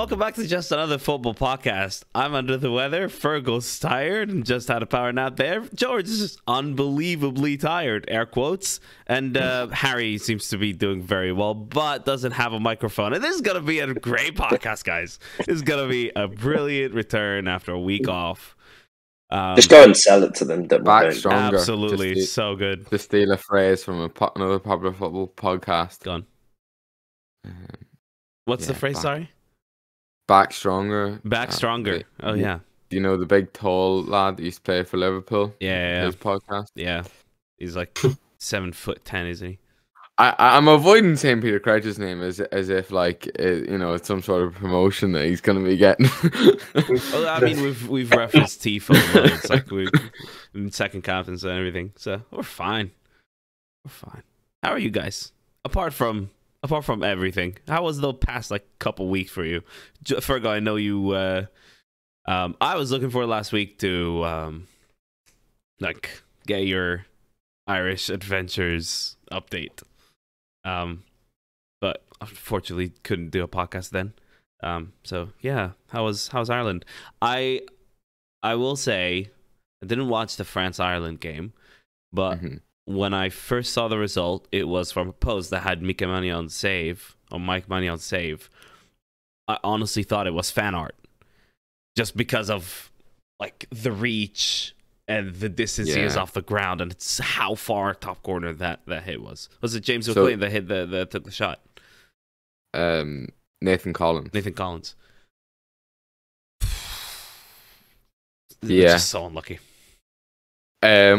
welcome back to Just Another Football Podcast. I'm under the weather. Fergal's tired and just had a power nap there. George is just unbelievably tired, air quotes. And Harry seems to be doing very well, but doesn't have a microphone. And this is going to be a great podcast, guys. This is going to be a brilliant return after a week off. Just go and sell it to them. Back stronger. Absolutely, so good. To steal a phrase from another popular football podcast. Gone. What's the phrase? Sorry. Back stronger. Back stronger. Oh yeah. Do you know the big tall lad that used to play for Liverpool? Yeah. His podcast. Yeah. He's like 7'10", isn't he? I'm avoiding saying Peter Crouch's name as if like it's some sort of promotion that he's going to be getting. Well, I mean, we've referenced Tifo. It's like we've been second captains and everything, so we're fine. We're fine. How are you guys? Apart from everything, how was the past like couple weeks for you? Fergal, I know you. I was looking for last week to like get your Irish adventures update. But unfortunately couldn't do a podcast then. So yeah, how's Ireland? I will say I didn't watch the France-Ireland game, but when I first saw the result, it was from a post that had Mike Magnon's save. I honestly thought it was fan art, just because of like the reach and the distance he is off the ground, and it's how far top corner that hit was. Was it James McLean that hit that took the shot? Nathan Collins. Just so unlucky. I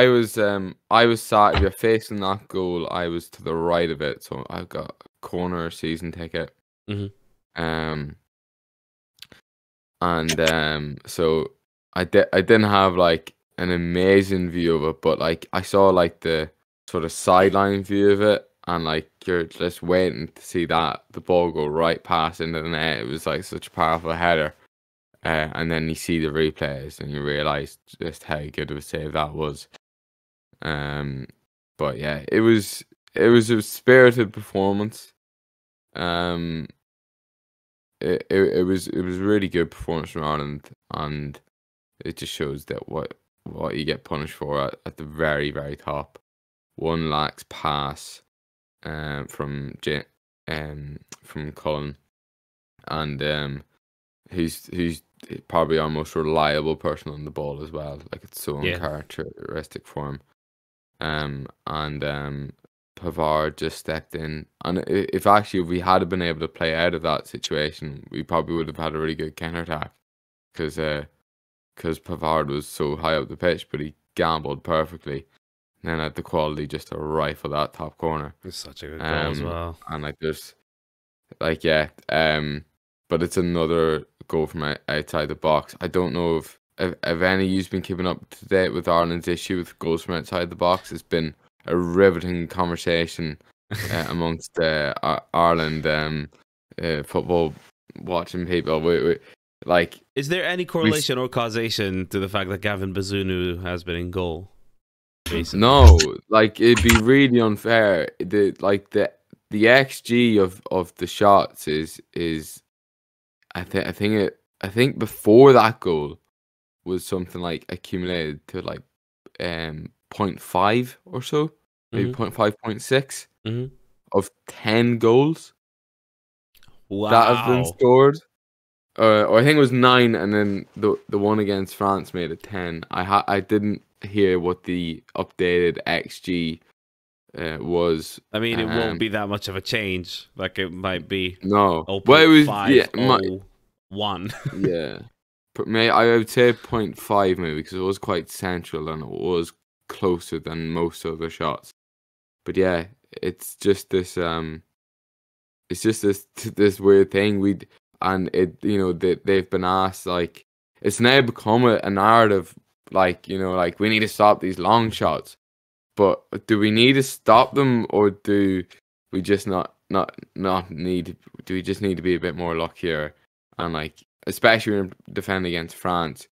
was sat. If you're facing that goal, I was to the right of it, so I got a corner season ticket. So I didn't have like an amazing view of it, but like I saw like the sort of sideline view of it, and like you're just waiting to see the ball go right past into the net. It was like such a powerful header, and then you see the replays and you realise just how good of a save that was. But yeah, it was a spirited performance. It was a really good performance from Ireland, and it just shows that what you get punished for at the very, very top. One lax pass from Cullen, and he's probably our most reliable person on the ball as well. Like, it's so uncharacteristic for him. Pavard just stepped in, and if we had been able to play out of that situation, we probably would have had a really good counter attack, because Pavard was so high up the pitch, but he gambled perfectly, and then had the quality just to rifle that top corner. It's such a good goal as well. And like there's like but it's another goal from outside the box. I don't know if any of you's been keeping up to date with Ireland's issue with goals from outside the box. It's been a riveting conversation amongst Ireland football watching people. Is there any correlation or causation to the fact that Gavin Bazunu has been in goal? Basically? No, like it'd be really unfair. The XG of the shots is I think before that goal was something like accumulated to like 0.5 or so, maybe 0.5, 0.6 of 10 goals that have been scored. Or I think it was 9, and then the one against France made it 10. I didn't hear what the updated XG was. I mean, it won't be that much of a change. Like, it might be no. 0.5, well, it was 1. Yeah, but I would say 0.5 maybe, because it was quite central and it was closer than most other shots. But yeah, it's just this this weird thing they've been asked, like, it's now become a narrative, like, like, we need to stop these long shots, but do we need to stop them, or do we just not need, do we just need to be a bit more luckier? And like, especially when defending against France,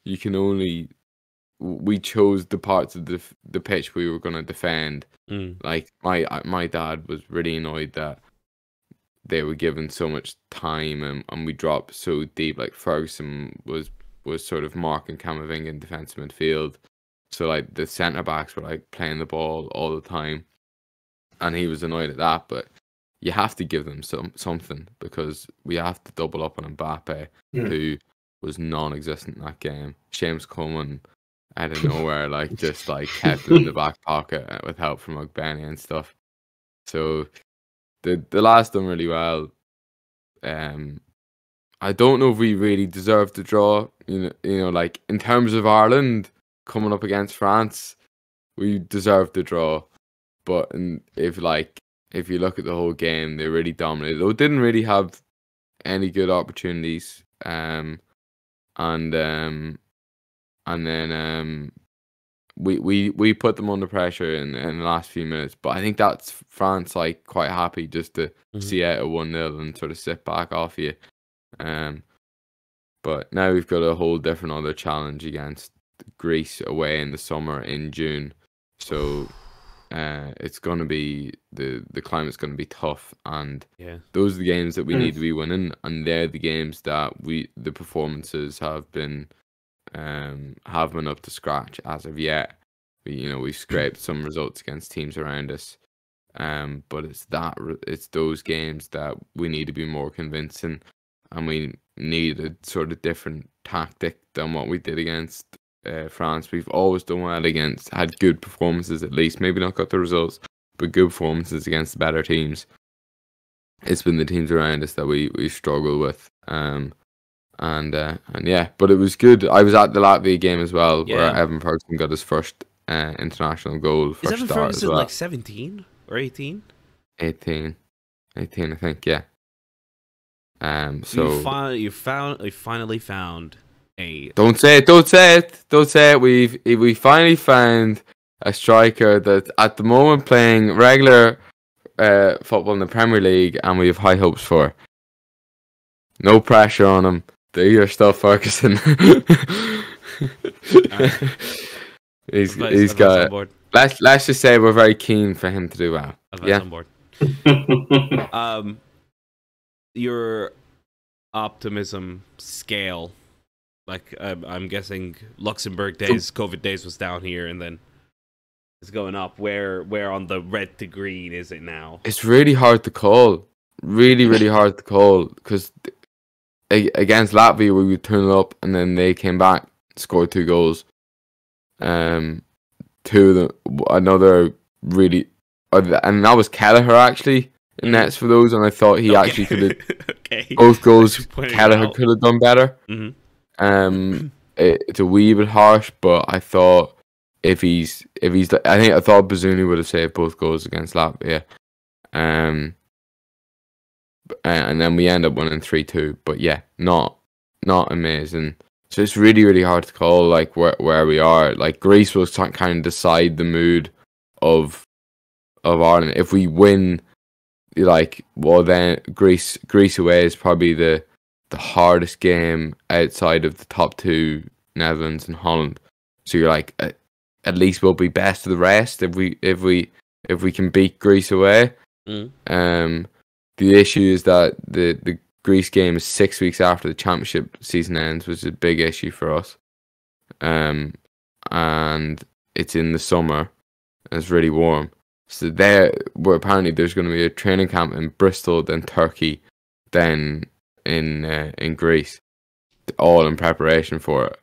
we chose the parts of the pitch we were going to defend. Like, my dad was really annoyed that they were given so much time, and we dropped so deep. Like Ferguson was sort of marking Camavinga in defensive midfield, so like the centre backs were like playing the ball all the time, and he was annoyed at that. But you have to give them something, because we have to double up on Mbappe, who was non-existent in that game. James Coleman out of nowhere, like just like kept it in the back pocket with help from Ogbeni and stuff. So the lads done really well. I don't know if we really deserve to draw. You know, like in terms of Ireland coming up against France, we deserve to draw. But if you look at the whole game, they really dominated. They didn't really have any good opportunities. And then we put them under pressure in the last few minutes. But I think that's France like quite happy just to see out a 1-0 and sort of sit back off you. But now we've got a whole different other challenge against Greece away in the summer in June. So it's going to be the climate's going to be tough, and those are the games that we need to be winning, and they're the games that the performances have been up to scratch as of yet. We've scraped some results against teams around us, but it's those games that we need to be more convincing, and we need a sort of different tactic than what we did against France. We've always done well had good performances, at least, maybe not got the results, but good performances against the better teams. It's been the teams around us that we struggle with. And yeah, but it was good. I was at the Latvia game as well, where Evan Ferguson got his first international goal. Is Evan Ferguson like 17 or 18? 18, I think. Yeah. So you finally found a. Don't say it. We finally found a striker that at the moment playing regular football in the Premier League, and we have high hopes for. No pressure on him. Do your stuff, Ferguson. He's got. Let's just say we're very keen for him to do well. On board. Your optimism scale, like I'm guessing Luxembourg days, COVID days was down here, and then it's going up. Where on the red to green is it now? It's really hard to call. Really, really hard to call, because against Latvia we would turn it up, and then they came back, scored 2 goals. Two of them, another really, and that was Kelleher actually in nets for those, and I thought he actually could have both goals. Kelleher could have done better. It's a wee bit harsh, but I thought I thought Bazunu would have saved both goals against Latvia. And then we end up winning 3-2. But yeah, not amazing. So it's really, really hard to call like where we are. Like Greece will kind of decide the mood of Ireland. If we win, then Greece away is probably the hardest game outside of the top 2, Netherlands and Holland. So you're like, at least we'll be best of the rest if we can beat Greece away. The issue is that the Greece game is 6 weeks after the championship season ends, which is a big issue for us. And it's in the summer, and it's really warm. So apparently there's going to be a training camp in Bristol, then Turkey, then in Greece, all in preparation for it.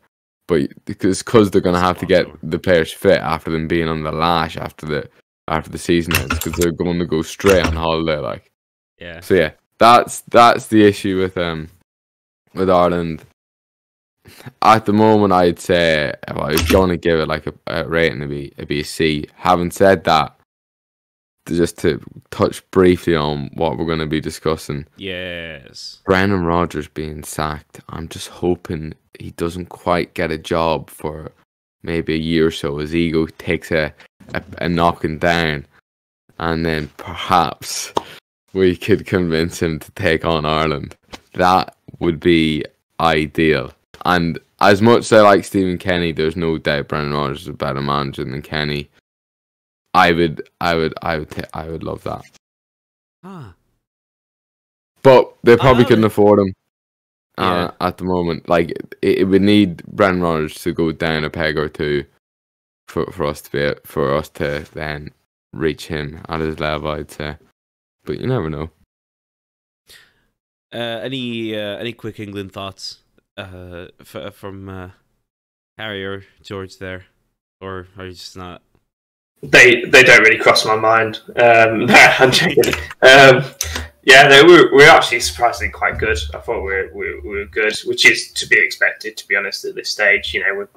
But because they're going to have to get the players fit after them being on the lash after the season ends, because they're going to go straight on holiday, Yeah. So yeah, that's the issue with Ireland. At the moment, I'd say if I was going to give it like a rating, it'd be a C. Having said that, just to touch briefly on what we're going to be discussing. Yes. Brendan Rodgers being sacked. I'm just hoping he doesn't quite get a job for maybe a year or so. His ego takes a knocking down, and then perhaps we could convince him to take on Ireland. That would be ideal. And as much as I like Stephen Kenny, there's no doubt Brendan Rodgers is a better manager than Kenny. I would love that. But they probably couldn't afford him at the moment. Like it would need Brendan Rodgers to go down a peg or two for us to then reach him at his level, I'd say. But you never know. Any quick England thoughts from Harry or George there, or are you just not? They don't really cross my mind. I'm joking. We're actually surprisingly quite good. I thought we were good, which is to be expected, to be honest, at this stage. You know, we're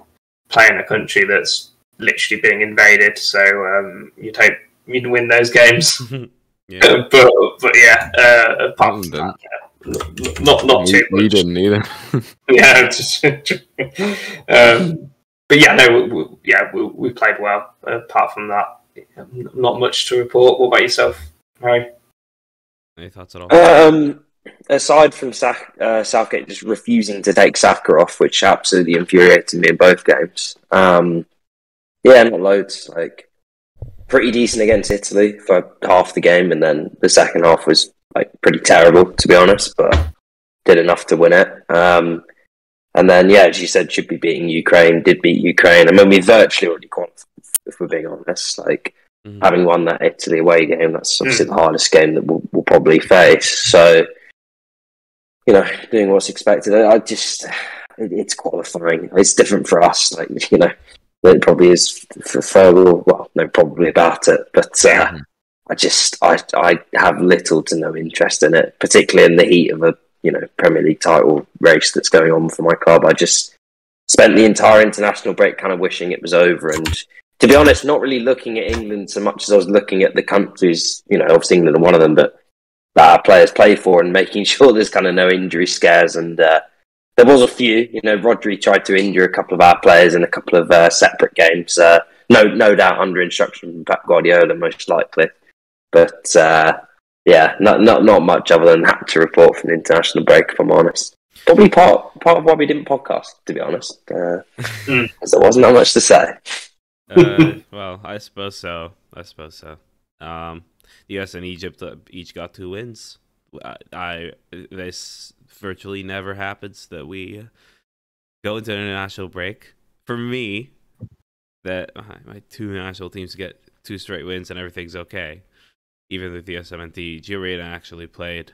playing a country that's literally being invaded, so you'd hope you'd win those games. Yeah. but apart from that, not too much. We didn't either. Yeah, but yeah, no, we played well. Apart from that, not much to report. What about yourself, Harry? Any thoughts at all? Aside from Southgate just refusing to take Saka off, which absolutely infuriated me in both games. Not loads. Like pretty decent against Italy for half the game, and then the second half was like pretty terrible, to be honest, but did enough to win it. And then, as you said, should be beating Ukraine, did beat Ukraine. I mean, we virtually already qualified, if we're being honest. Like, having won that Italy away game, that's obviously the hardest game that we'll probably face. So, doing what's expected. It's qualifying. It's different for us. Like, it probably is for Fergal. Well, no, probably about it. But I have little to no interest in it, particularly in the heat of a Premier League title race that's going on for my club. I just spent the entire international break kind of wishing it was over, and to be honest, not really looking at England so much as I was looking at the countries, obviously England are one of them, but that our players play for, and making sure there's kind of no injury scares. And there was a few, Rodri tried to injure a couple of our players in a couple of separate games. No doubt under instruction from Pep Guardiola, most likely. But not much other than that to report from the international break, if I'm honest. Probably part of why we didn't podcast, to be honest, because there wasn't that much to say. Well, I suppose so. The US and Egypt each got 2 wins. This virtually never happens that we go into an international break. For me, that my 2 national teams get 2 straight wins and everything's okay. Even with the SMNT, Gio Reyna actually played.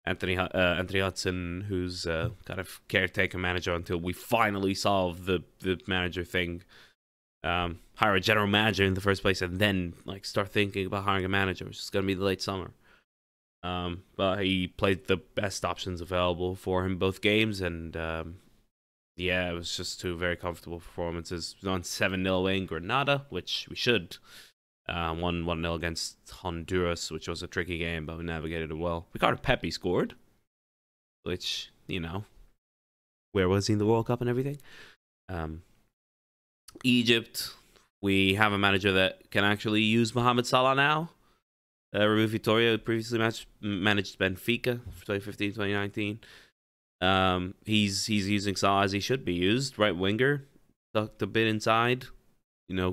Anthony Hudson, who's kind of caretaker manager until we finally solve the manager thing. Hire a general manager in the first place, and then start thinking about hiring a manager, which is going to be the late summer. But he played the best options available for him both games, and it was just 2 very comfortable performances. We won 7-0 away in Grenada, which we should. 1-0 against Honduras, which was a tricky game, but we navigated it well. Ricardo Pepi scored, which, where was he in the World Cup and everything? Egypt, we have a manager that can actually use Mohamed Salah now. Rui Vitória previously managed Benfica for 2015-2019. He's using Salah as he should be used, right winger, tucked a bit inside,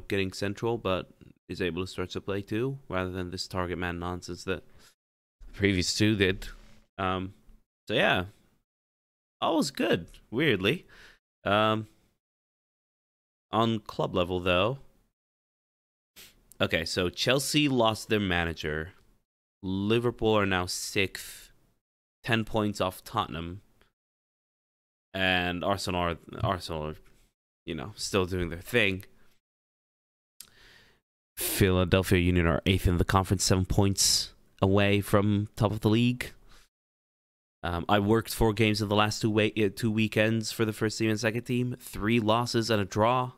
getting central, but is able to stretch the play too, rather than this target man nonsense that the previous 2 did. All was good, weirdly. On club level, though. Okay, so Chelsea lost their manager. Liverpool are now 6th, 10 points off Tottenham. And Arsenal are, still doing their thing. Philadelphia Union are 8th in the conference, 7 points away from top of the league. I worked 4 games in the last 2 weekends for the first team and second team. 3 losses and a draw.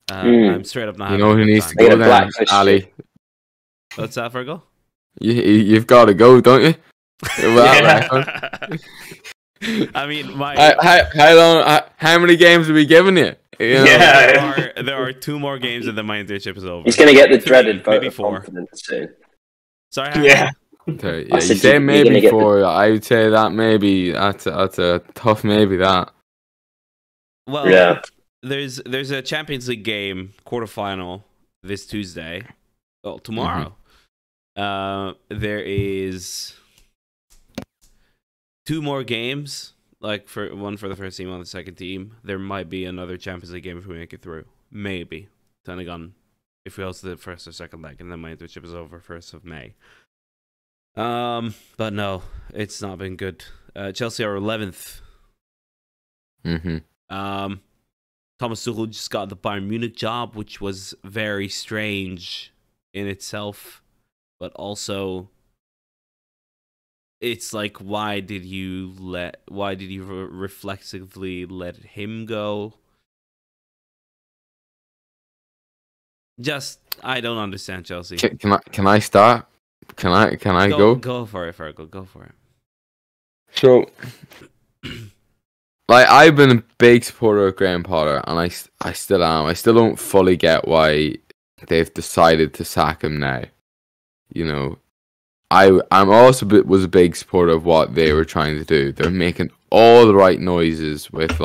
I'm straight up not having who needs to go there, Ali? What's that, Virgo? You've got to go, don't you? I mean, how long? How many games are we giving you? There are 2 more games and then my internship is over. He's going to get the dreaded vote maybe of 4 confidence soon. Sorry. Yeah. Okay, you say maybe 4. I would say that maybe that's a tough maybe that. Well, there's a Champions League game quarterfinal this Tuesday. Well, tomorrow. There is 2 more games, like for one for the first team, on the second team, there might be another Champions League game if we make it through. Maybe, depending on if we host the first or second leg, and then my internship is over 1st of May. But no, it's not been good. Chelsea are 11th. Mm-hmm. Thomas Tuchel just got the Bayern Munich job, which was very strange in itself, but also it's like, why did you reflexively let him go? Just, I don't understand Chelsea. Can I start? Can I go? Go for it, Fergal. Go for it. So, like, I've been a big supporter of Graham Potter, and I still am. I still don't fully get why they've decided to sack him now. You know, I'm also was a big supporter of what they were trying to do. They're making all the right noises with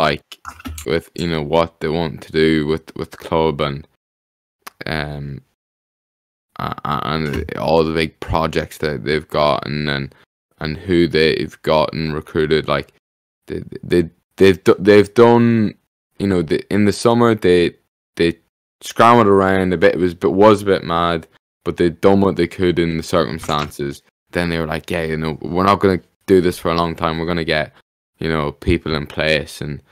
you know, what they want to do with the club and all the big projects that they've got, and who they've got and recruited. Like they've done, you know, in the summer they scrambled around a bit. It was a bit mad, but they'd done what they could in the circumstances. Then they were like, yeah, you know, we're not going to do this for a long time. We're going to get, you know, people in place and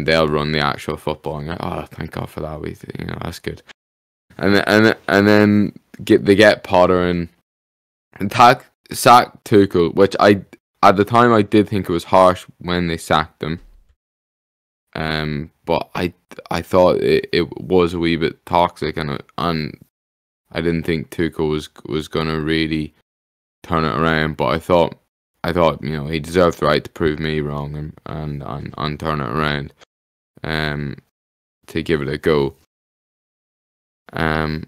they'll run the actual football. And oh, thank God for that. You know, that's good. And then they get Potter and sack Tuchel, which at the time I did think it was harsh when they sacked him. But I thought it was a wee bit toxic, and I didn't think Tuchel was gonna really turn it around. But I thought you know, he deserved the right to prove me wrong and turn it around, to give it a go. And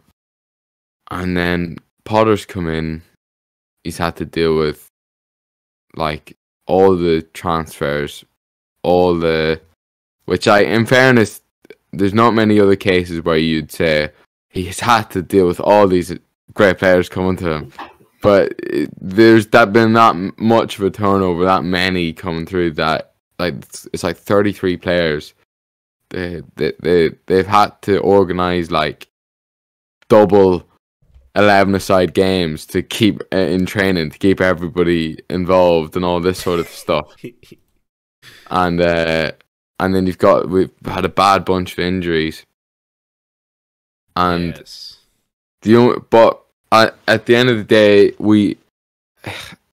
then Potter's come in. He's had to deal with, like, all the transfers, which in fairness, there's not many other cases where you'd say he's had to deal with all these great players coming to him. But there's been that much of a turnover, that many coming through, that like it's like 33 players. They've had to organise like double 11-a-side games to keep in training, to keep everybody involved and all this sort of stuff. And then we've had a bad bunch of injuries. And yes. But at the end of the day, we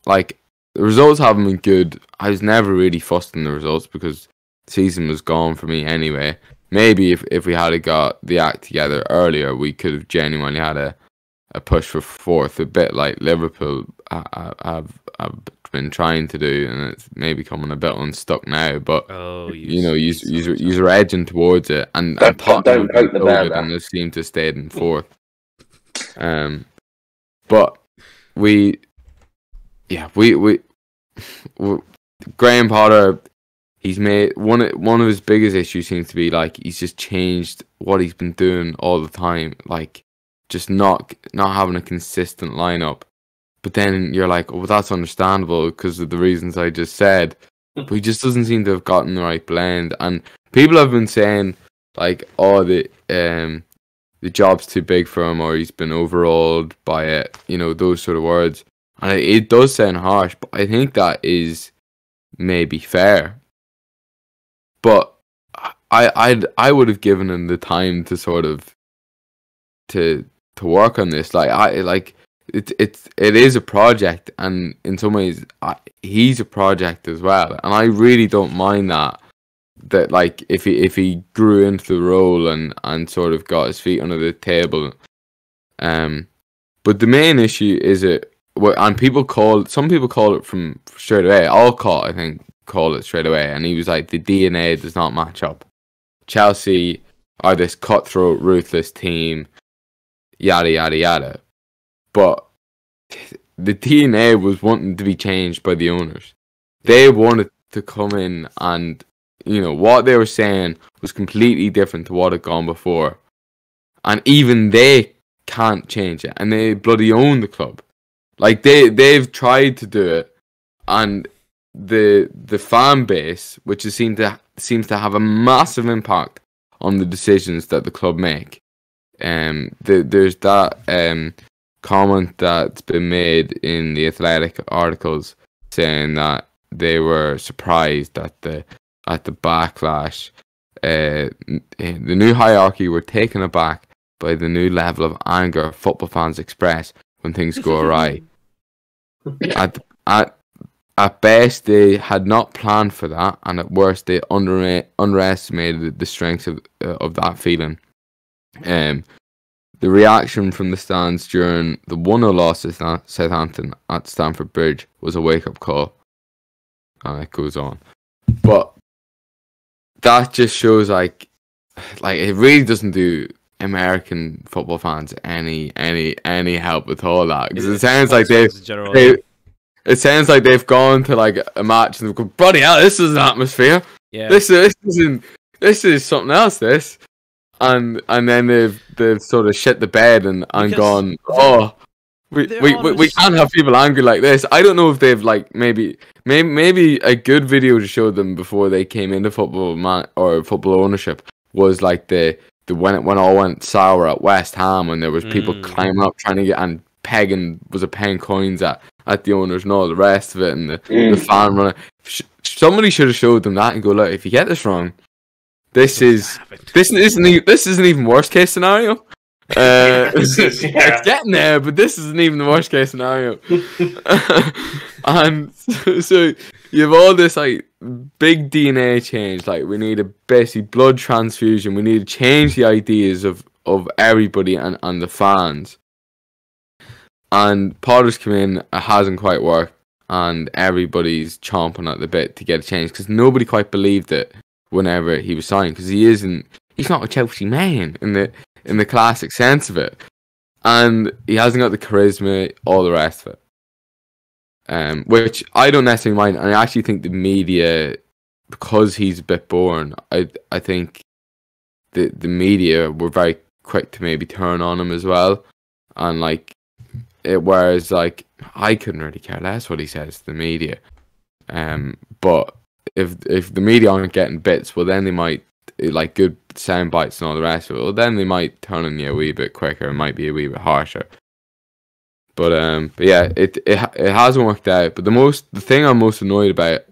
like, the results haven't been good. I was never really fussed in the results because the season was gone for me anyway. Maybe if we had got the act together earlier, we could have genuinely had a push for fourth, a bit like Liverpool have been trying to do, and it's maybe coming a bit unstuck now. But you know, you're edging towards it, and Tottenham don't poke the bear, and they seem to stay in fourth. But we Graham Potter, he's made one of his biggest issues seems to be like he's just changed what he's been doing all the time, like just not having a consistent lineup. But then you're like, oh, well, that's understandable because of the reasons I just said. But he just doesn't seem to have gotten the right blend. And people have been saying like, oh, the job's too big for him, or he's been overawed by it, you know, those sort of words. And it does sound harsh, but I think that is maybe fair. But I would have given him the time to sort of to work on this. It is a project, and in some ways he's a project as well. And I really don't mind that like if he grew into the role and sort of got his feet under the table. But the main issue is and some people call it from straight away. I think call it straight away, and he was like, the DNA does not match up. Chelsea are this cutthroat, ruthless team, yada yada yada. But the DNA was wanting to be changed by the owners. They wanted to come in, and you know what they were saying was completely different to what had gone before, and even they can't change it, and they bloody own the club. Like they've tried to do it, and the fan base, which seems to have a massive impact on the decisions that the club make. There's that comment that's been made in the Athletic articles saying that they were surprised at the backlash. The new hierarchy were taken aback by the new level of anger football fans express when things go awry. At best, they had not planned for that, and at worst, they underestimated the strength of that feeling. The reaction from the stands during the 1-0 loss to Southampton at Stamford Bridge was a wake-up call. And it goes on. But that just shows like it really doesn't do American football fans any help with all that, because it sounds like it sounds like they've gone to like a match and they've gone, bloody hell, this is an atmosphere. Yeah. This is something else. This, and then they've sort of shit the bed and gone, oh, we can't have people angry like this. I don't know if they've like maybe a good video to show them before they came into football or football ownership was like the when it all went sour at West Ham, and there was people climbing up trying to get and paying coins at the owners and all the rest of it, and the fan running. Somebody should have showed them that and go, look, if you get this wrong, this isn't even worst case scenario. It's getting there, but this isn't even the worst case scenario. And so you have all this like big DNA change. Like, we need a basically blood transfusion. We need to change the ideas of everybody and the fans. And Potter's come in, it hasn't quite worked, and everybody's chomping at the bit to get a change, because nobody quite believed it whenever he was signed, because he's not a Chelsea man in the classic sense of it, and he hasn't got the charisma, all the rest of it, which I don't necessarily mind. And I actually think the media, because he's a bit boring, I think the media were very quick to maybe turn on him as well, and like whereas like I couldn't really care less what he says to the media, but if the media aren't getting bits, well then they might, like good sound bites and all the rest of it, well then they might turn on you a wee bit quicker, it might be a wee bit harsher. But yeah, it hasn't worked out. But the thing I'm most annoyed about,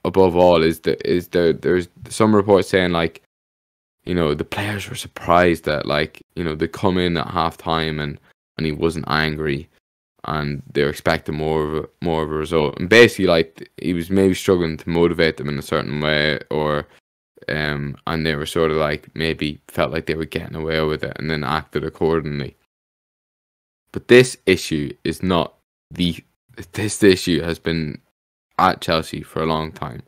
above all, is there's some reports saying like, you know, the players were surprised that, like, you know, they come in at half time and he wasn't angry, and they were expecting more of a result. And basically, like, he was maybe struggling to motivate them in a certain way, or and they were sort of like maybe felt like they were getting away with it and then acted accordingly. But this issue is not this issue has been at Chelsea for a long time.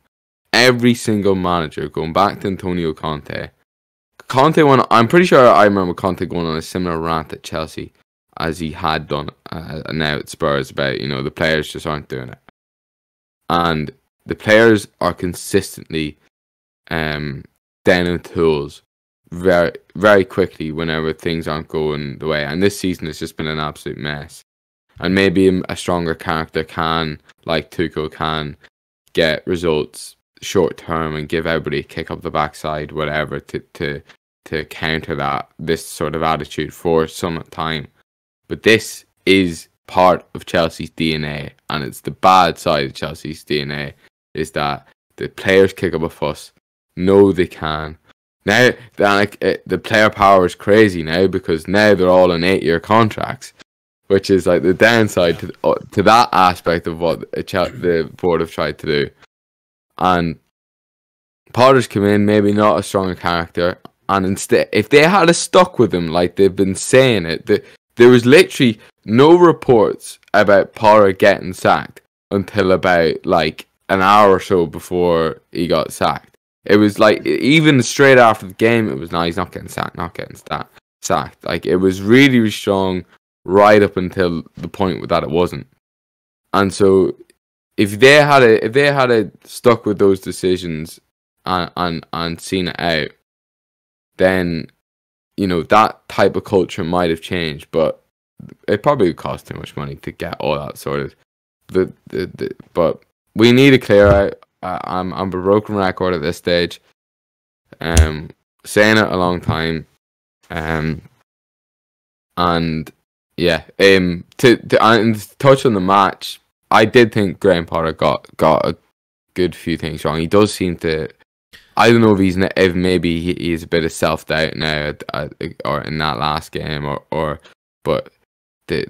Every single manager, going back to Antonio Conte I'm pretty sure I remember Conte going on a similar rant at Chelsea as he had done now at Spurs about, you know, the players just aren't doing it. And the players are consistently down in tools very, very quickly whenever things aren't going the way. And this season has just been an absolute mess. And maybe a stronger character like Tuchel, can get results short term and give everybody a kick up the backside, whatever, to counter this sort of attitude for some time. But this is part of Chelsea's DNA, and it's the bad side of Chelsea's DNA, is that the players kick up a fuss, know they can. Now, the player power is crazy now, because now they're all on 8-year contracts, which is like the downside to that aspect of what the board have tried to do. And Potter's come in, maybe not a stronger character, and instead, if they had stuck with him like they've been saying it, there was literally no reports about Potter getting sacked until about like an hour or so before he got sacked. It was like, even straight after the game, it was, no, he's not getting sacked, sacked. Like, it was really, really strong right up until the point that it wasn't. And so, if they had stuck with those decisions and seen it out, then, you know, that type of culture might have changed, but it probably would cost too much money to get all that sorted. But we need to clear out. I'm a broken record at this stage. Saying it a long time. And yeah, to touch on the match, I did think Graham Potter got a good few things wrong. He does seem to. I don't know if maybe he's a bit of self doubt now, or in that last game, but the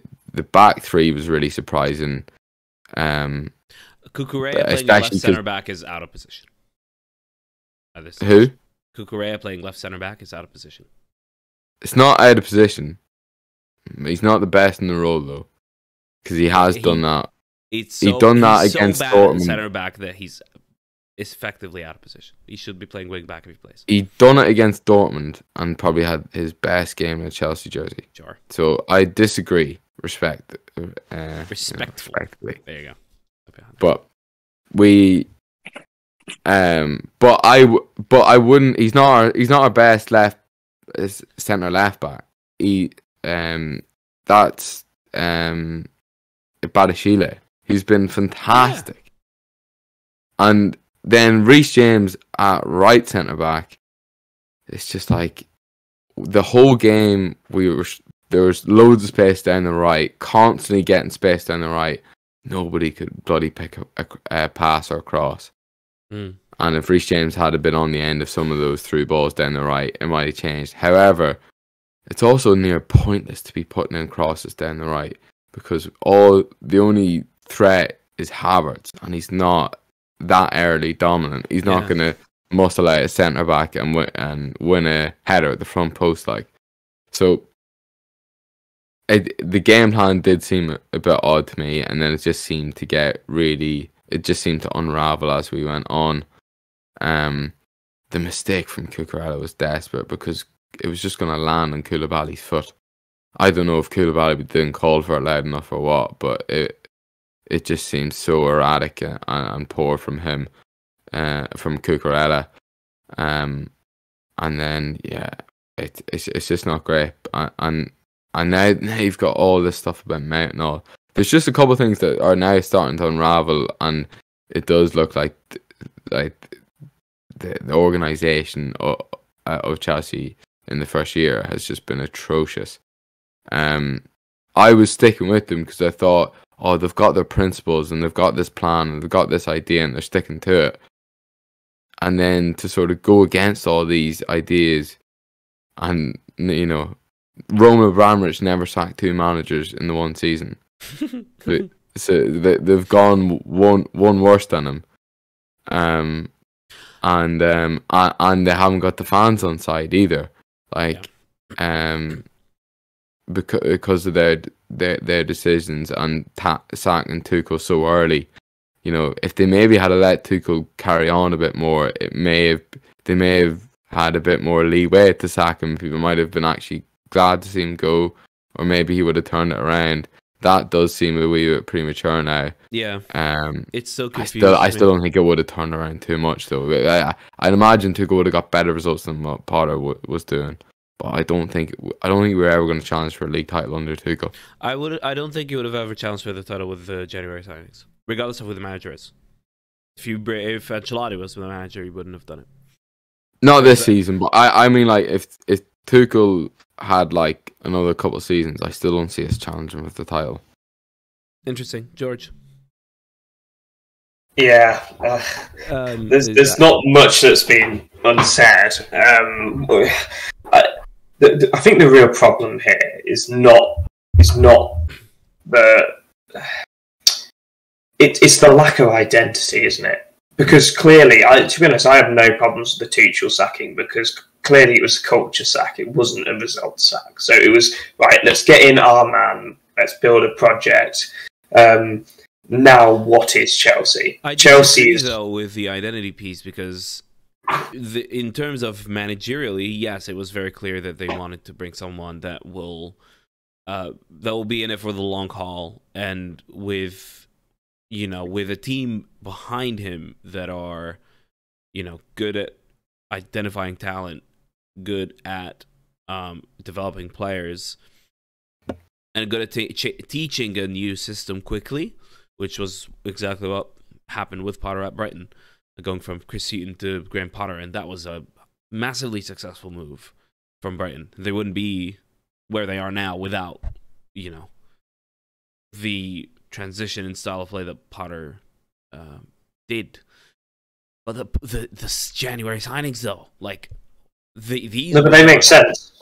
back three was really surprising. Kukurea playing left center back is out of position. Who? Kukurea playing left center back is out of position. It's not out of position. He's not the best in the role though, because he has done that. He's done that against Dortmund. Center back that he's effectively out of position. He should be playing wing back if he plays. He done it against Dortmund and probably had his best game in a Chelsea jersey. Sure. So I disagree. Respectfully. There you go. But I wouldn't. He's not our best centre left back. That's Badashile. He's been fantastic. Yeah. And then Reece James at right centre back. It's just like the whole game there was loads of space down the right, constantly getting space down the right. Nobody could bloody pick a pass or a cross. And if Reece James had been on the end of some of those through balls down the right, it might have changed. However, it's also near pointless to be putting in crosses down the right because the only threat is Havertz, and he's not that early dominant. He's not going to muscle out a centre back and win a header at the front post like. So the game plan did seem a bit odd to me, and then it just seemed to unravel as we went on. The mistake from Cucurella was desperate because it was just going to land on Koulibaly's foot. I don't know if Koulibaly didn't call for it loud enough or what, but it just seemed so erratic and poor from him, from Cucurella. And then it's just not great. And now you've got all this stuff about Mount and all. There's just a couple of things that are now starting to unravel, and it does look like the organisation of Chelsea in the first year has just been atrocious. I was sticking with them because I thought, they've got their principles and they've got this plan and they've got this idea and they're sticking to it. And then to sort of go against all these ideas, and Roman Abramovich never sacked 2 managers in the one season. So they've gone one worse than him. And they haven't got the fans on side either. Because of their decisions and sacking Tuchel so early. If they maybe had let Tuchel carry on a bit more, they may have had a bit more leeway to sack him. People might have been actually glad to see him go, or maybe he would have turned it around. That does seem a wee bit premature now. Yeah. It's so confusing. I still don't think it would have turned around too much though. I'd imagine Tuchel would have got better results than what Potter was doing. But I don't think we're ever going to challenge for a league title under Tuchel. I don't think you would have ever challenged for the title with the January signings, regardless of who the manager is. If Ancelotti was the manager, he wouldn't have done it. Not this season, but I mean, like if Tuchel had like another couple of seasons, I still don't see us challenging with the title. Interesting, George. Yeah, there's not much that's been unsaid. I think the real problem here is not the it's the lack of identity, isn't it? Because clearly, to be honest, I have no problems with the Tuchel sacking because clearly it was a culture sack. It wasn't a result sack. So it was right. Let's get in our man. Let's build a project. Now, what is Chelsea? Chelsea is though with the identity piece because. In terms of managerially, yes, it was very clear that they wanted to bring someone that will be in it for the long haul, and with a team behind him that are, good at identifying talent, good at developing players, and good at teaching a new system quickly, which was exactly what happened with Potter at Brighton, going from Chris Hughton to Graham Potter, and that was a massively successful move from Brighton. They wouldn't be where they are now without, the transition in style of play that Potter did. But the January signings, though, like these. No, but they make sense.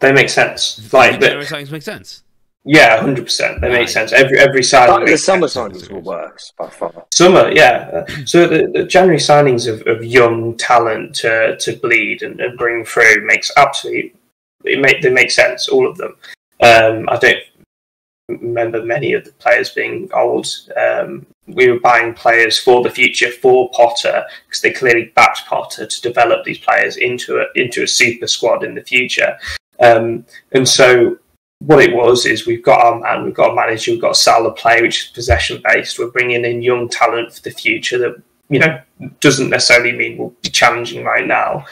They make sense. Like the January signings make sense. Yeah, 100%. They make sense. Every signing. The summer signings will work by far. Summer, yeah. So the January signings of young talent to bleed and bring through makes absolutely. They make sense, all of them. I don't remember many of the players being old. We were buying players for the future for Potter because they clearly backed Potter to develop these players into a super squad in the future. And so what it was is we've got our man, we've got a manager, we've got a style of play which is possession based. We're bringing in young talent for the future that doesn't necessarily mean we'll be challenging right now.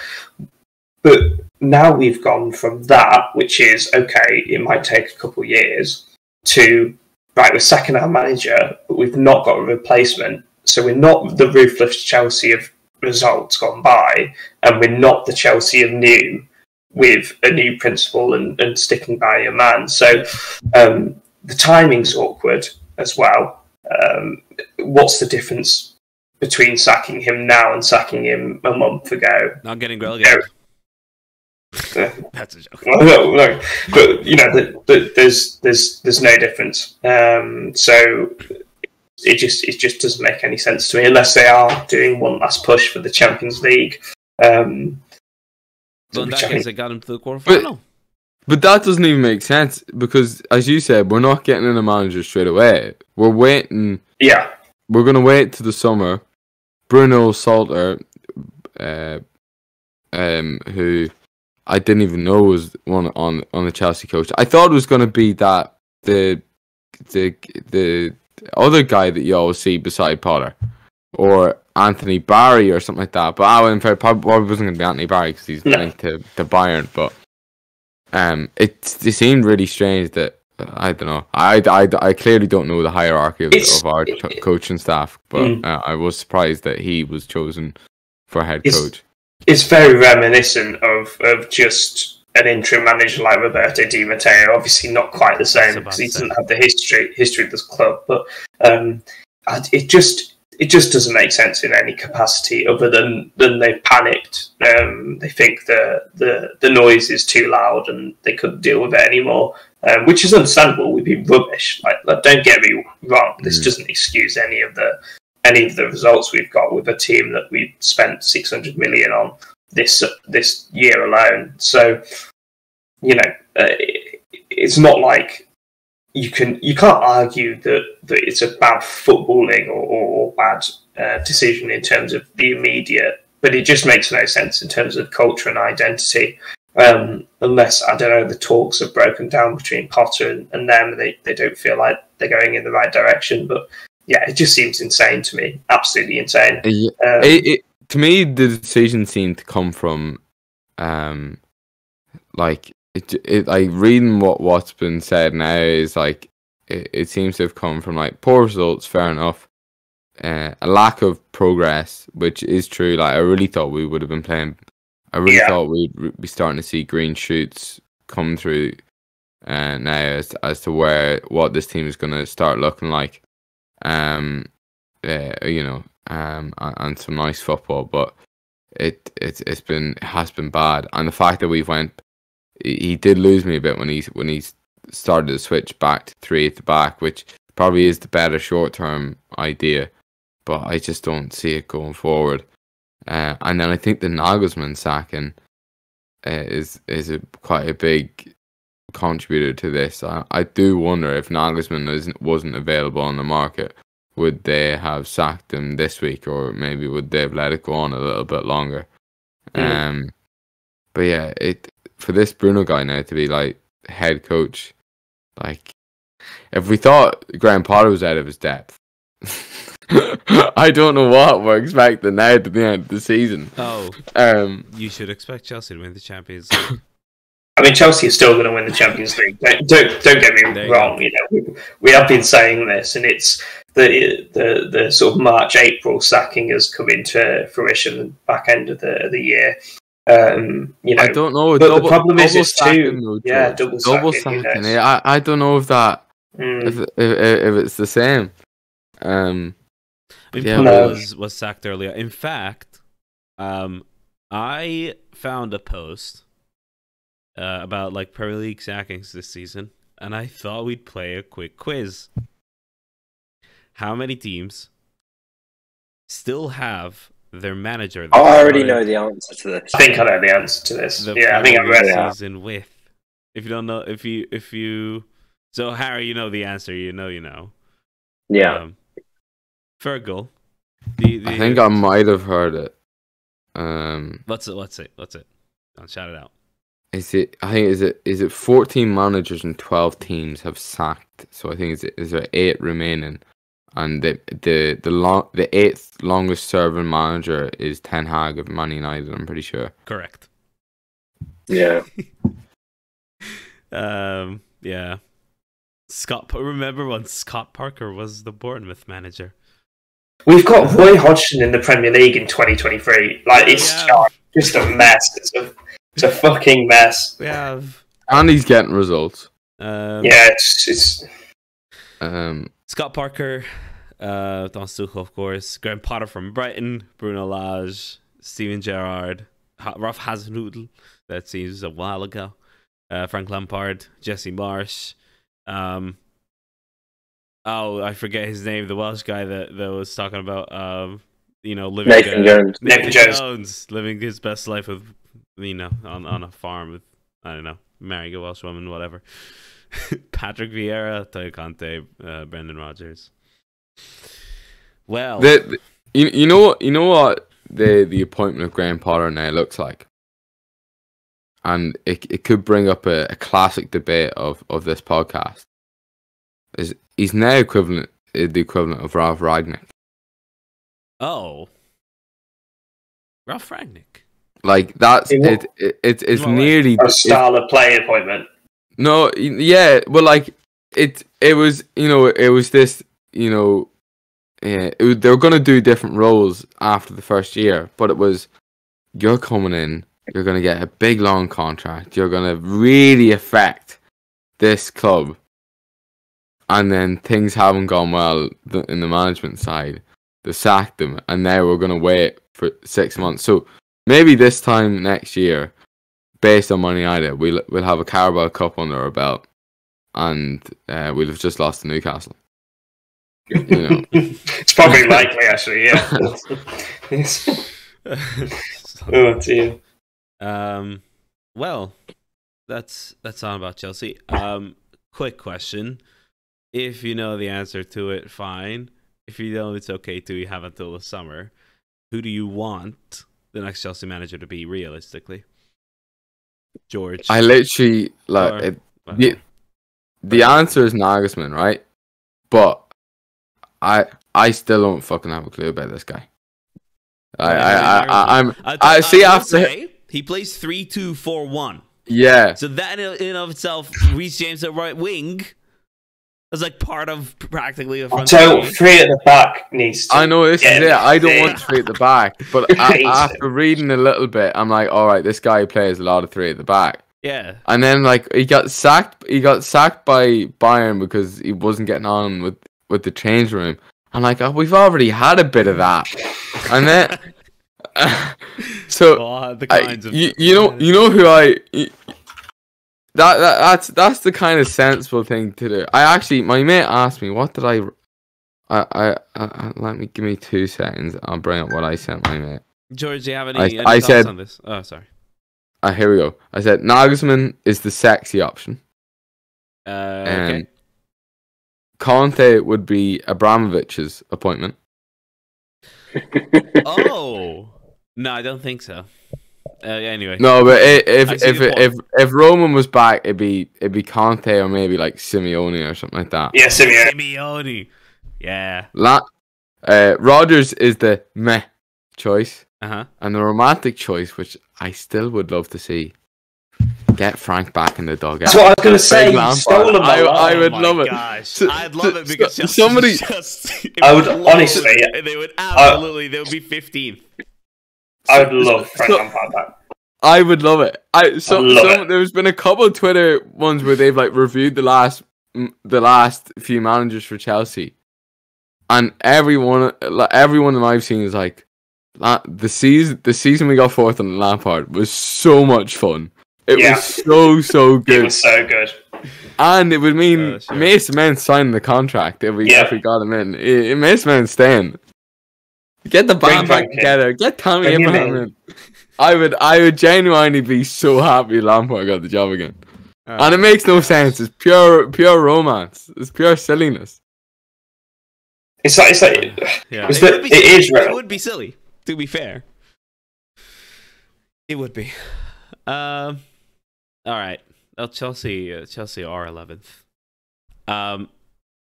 But now we've gone from that, which is okay, it might take a couple of years, to right, we're sacking our manager, but we've not got a replacement. So we're not the ruthless Chelsea of results gone by, and we're not the Chelsea of new with a new principle and sticking by your man. So the timing's awkward as well. What's the difference between sacking him now and sacking him a month ago? Not getting relegated. That's a joke. No, but there's no difference. So it just doesn't make any sense to me unless they are doing one last push for the Champions League. So in that case, they got him to the quarterfinal. But that doesn't even make sense because, as you said, we're not getting in a manager straight away. We're waiting. Yeah, we're gonna wait to the summer. Bruno Salter, who I didn't even know was one on the Chelsea coach. I thought it was going to be that the other guy that you always see beside Potter, or Anthony Barry or something like that. But I went probably wasn't going to be Anthony Barry because he's linked to Bayern. But it seemed really strange that I don't know. I clearly don't know the hierarchy of our coaching staff, but I was surprised that he was chosen for head coach. It's very reminiscent of just an interim manager like Roberto Di Matteo. Obviously, not quite the same because he doesn't have the history of this club. But it just doesn't make sense in any capacity other than they've panicked. They think the noise is too loud and they couldn't deal with it anymore, which is understandable. We'd be rubbish. Like don't get me wrong. This doesn't excuse any of the results we've got with a team that we spent 600 million on this year alone. So, it's not like you can't argue that it's a bad footballing or bad decision in terms of the immediate, but it just makes no sense in terms of culture and identity. Unless, I don't know, the talks have broken down between Potter and them, they don't feel like they're going in the right direction, but yeah, it just seems insane to me. Absolutely insane. To me, the decision seemed to come from, like reading what's been said now is like it seems to have come from like poor results. Fair enough. A lack of progress, which is true. Like I really thought we would have been playing. I really thought we'd be starting to see green shoots come through now as to what this team is going to start looking like. And some nice football, but it has been bad. And the fact that he did lose me a bit when he started to switch back to 3 at the back, which probably is the better short term idea, but I just don't see it going forward. And then I think the Nagelsmann sacking is quite a big contributor to this. I do wonder if Nagelsmann wasn't available on the market, would they have sacked him this week, or maybe would they have let it go on a little bit longer? But yeah, for this Bruno guy now to be like head coach, like if we thought Graham Potter was out of his depth, I don't know what we're expecting now to the end of the season. You should expect Chelsea to win the Champions League. I mean, Chelsea is still going to win the Champions League. Don't get me wrong. We have been saying this, and it's the sort of March April sacking has come into fruition back end of the year. You know, I don't know. But Double, the problem is double it's sacking, two. though, Yeah, George. double sacking. I don't know if that Mm. if it's the same. I mean, Yeah, Pogba no. was sacked earlier. In fact, I found a post about like Premier League sackings this season, and I thought we'd play a quick quiz. How many teams still have their manager? that I already started know the answer to this. I think I know the answer to this. the Yeah, I think I Premier read League it. season with. If you don't know, if you, so Harry, you know the answer. You know. Yeah. Fergal. I think I might have heard it. What's it? Don't shout it out. Is it 14 managers and 12 teams have sacked? So I think is there 8 remaining, and the eighth longest serving manager is Ten Hag of Man United. I'm pretty sure. Correct. Yeah. Yeah. Remember when Scott Parker was the Bournemouth manager? We've got Roy Hodgson in the Premier League in 2023. Like, it's Yeah. just a mess. It's a fucking mess. We have And he's getting results. Yeah, it's Scott Parker, Don Tuchel, of course, Graham Potter from Brighton, Bruno Lage, Steven Gerrard, Ralph Hasenhüttl, that seems a while ago, Frank Lampard, Jesse Marsh. I forget his name. The Welsh guy that was talking about, living Nathan Jones. Nathan Jones living his best life with, on a farm with, I don't know, marrying a Welsh woman, whatever. Patrick Vieira, Tayo Conte, Brendan Rodgers. Well, you know what the appointment of Graham Potter now looks like, and it could bring up a classic debate of this podcast. He's now the equivalent of Ralph Ragnick. Oh, Ralph Ragnick. Like that's It- it's Well, nearly a style of play appointment. no, yeah, well, like it was it was this they were gonna do different roles after the first year, but it was you're coming in, you're gonna get a big long contract, you're gonna really affect this club, and then things haven't gone well in the management side. They sacked him, and now we're gonna wait for 6 months. So maybe this time next year, based on Man United, we'll have a Carabao Cup under our belt, and we'll have just lost to Newcastle. It's probably likely, actually. Yeah. Oh dear. Well, that's all about Chelsea. Quick question. If you know the answer to it, fine. If you don't, it's okay too. You have until the summer. Who do you want the next Chelsea manager to be, realistically? George. I literally the answer is Nagelsmann, right? But I still don't fucking have a clue about this guy. I see will after say, he plays 3-2-4-1. yeah. So that in and of itself, Reece James at right wing is like part of practically a front So three. 3 at the back needs to. I know this is it. I don't Yeah. want 3 at the back, but after reading a little bit, I'm like, all right, this guy plays a lot of 3 at the back. Yeah. And then like he got sacked by Bayern because he wasn't getting on with the change room. I'm like, oh, we've already had a bit of that, and then so The kinds of you know who that's the kind of sensible thing to do. My mate asked me, what did I give me 2 seconds. I'll bring up what I sent my mate. George, do you have any I thoughts said- on this? Oh, sorry. Here we go. I said Nagelsmann is the sexy option. Okay. Conte would be Abramovich's appointment. Oh no, I don't think so. Anyway, No, but I see your if Roman was back, it'd be Conte or maybe like Simeone or something like that. Yeah, Simeone. Simeone. Yeah. Rodgers is the meh choice, Uh huh. and the romantic choice, which I still would love to see, get Frank back in the dugout. That's what I was going to say. Big You Lampard. stole him. I would Oh love my it. gosh. I'd love it because somebody. I would honestly. They would absolutely. They would be 15th. I would love Frank Lampard back. I would love it. There's been a couple of Twitter ones where they've like reviewed the last few managers for Chelsea, and everyone that I've seen is like, the season we got fourth on Lampard was so much fun. It was so good. It was so good. And it would mean Mason Mount signing the contract if we got him in. Mason Mount staying. Get the band back together. Get Tammy Abraham in. I would genuinely be so happy Lampard got the job again. And it makes no sense. It's pure romance. It's pure silliness. It would be silly, to be fair. It would be. All right. Well, Chelsea are 11th.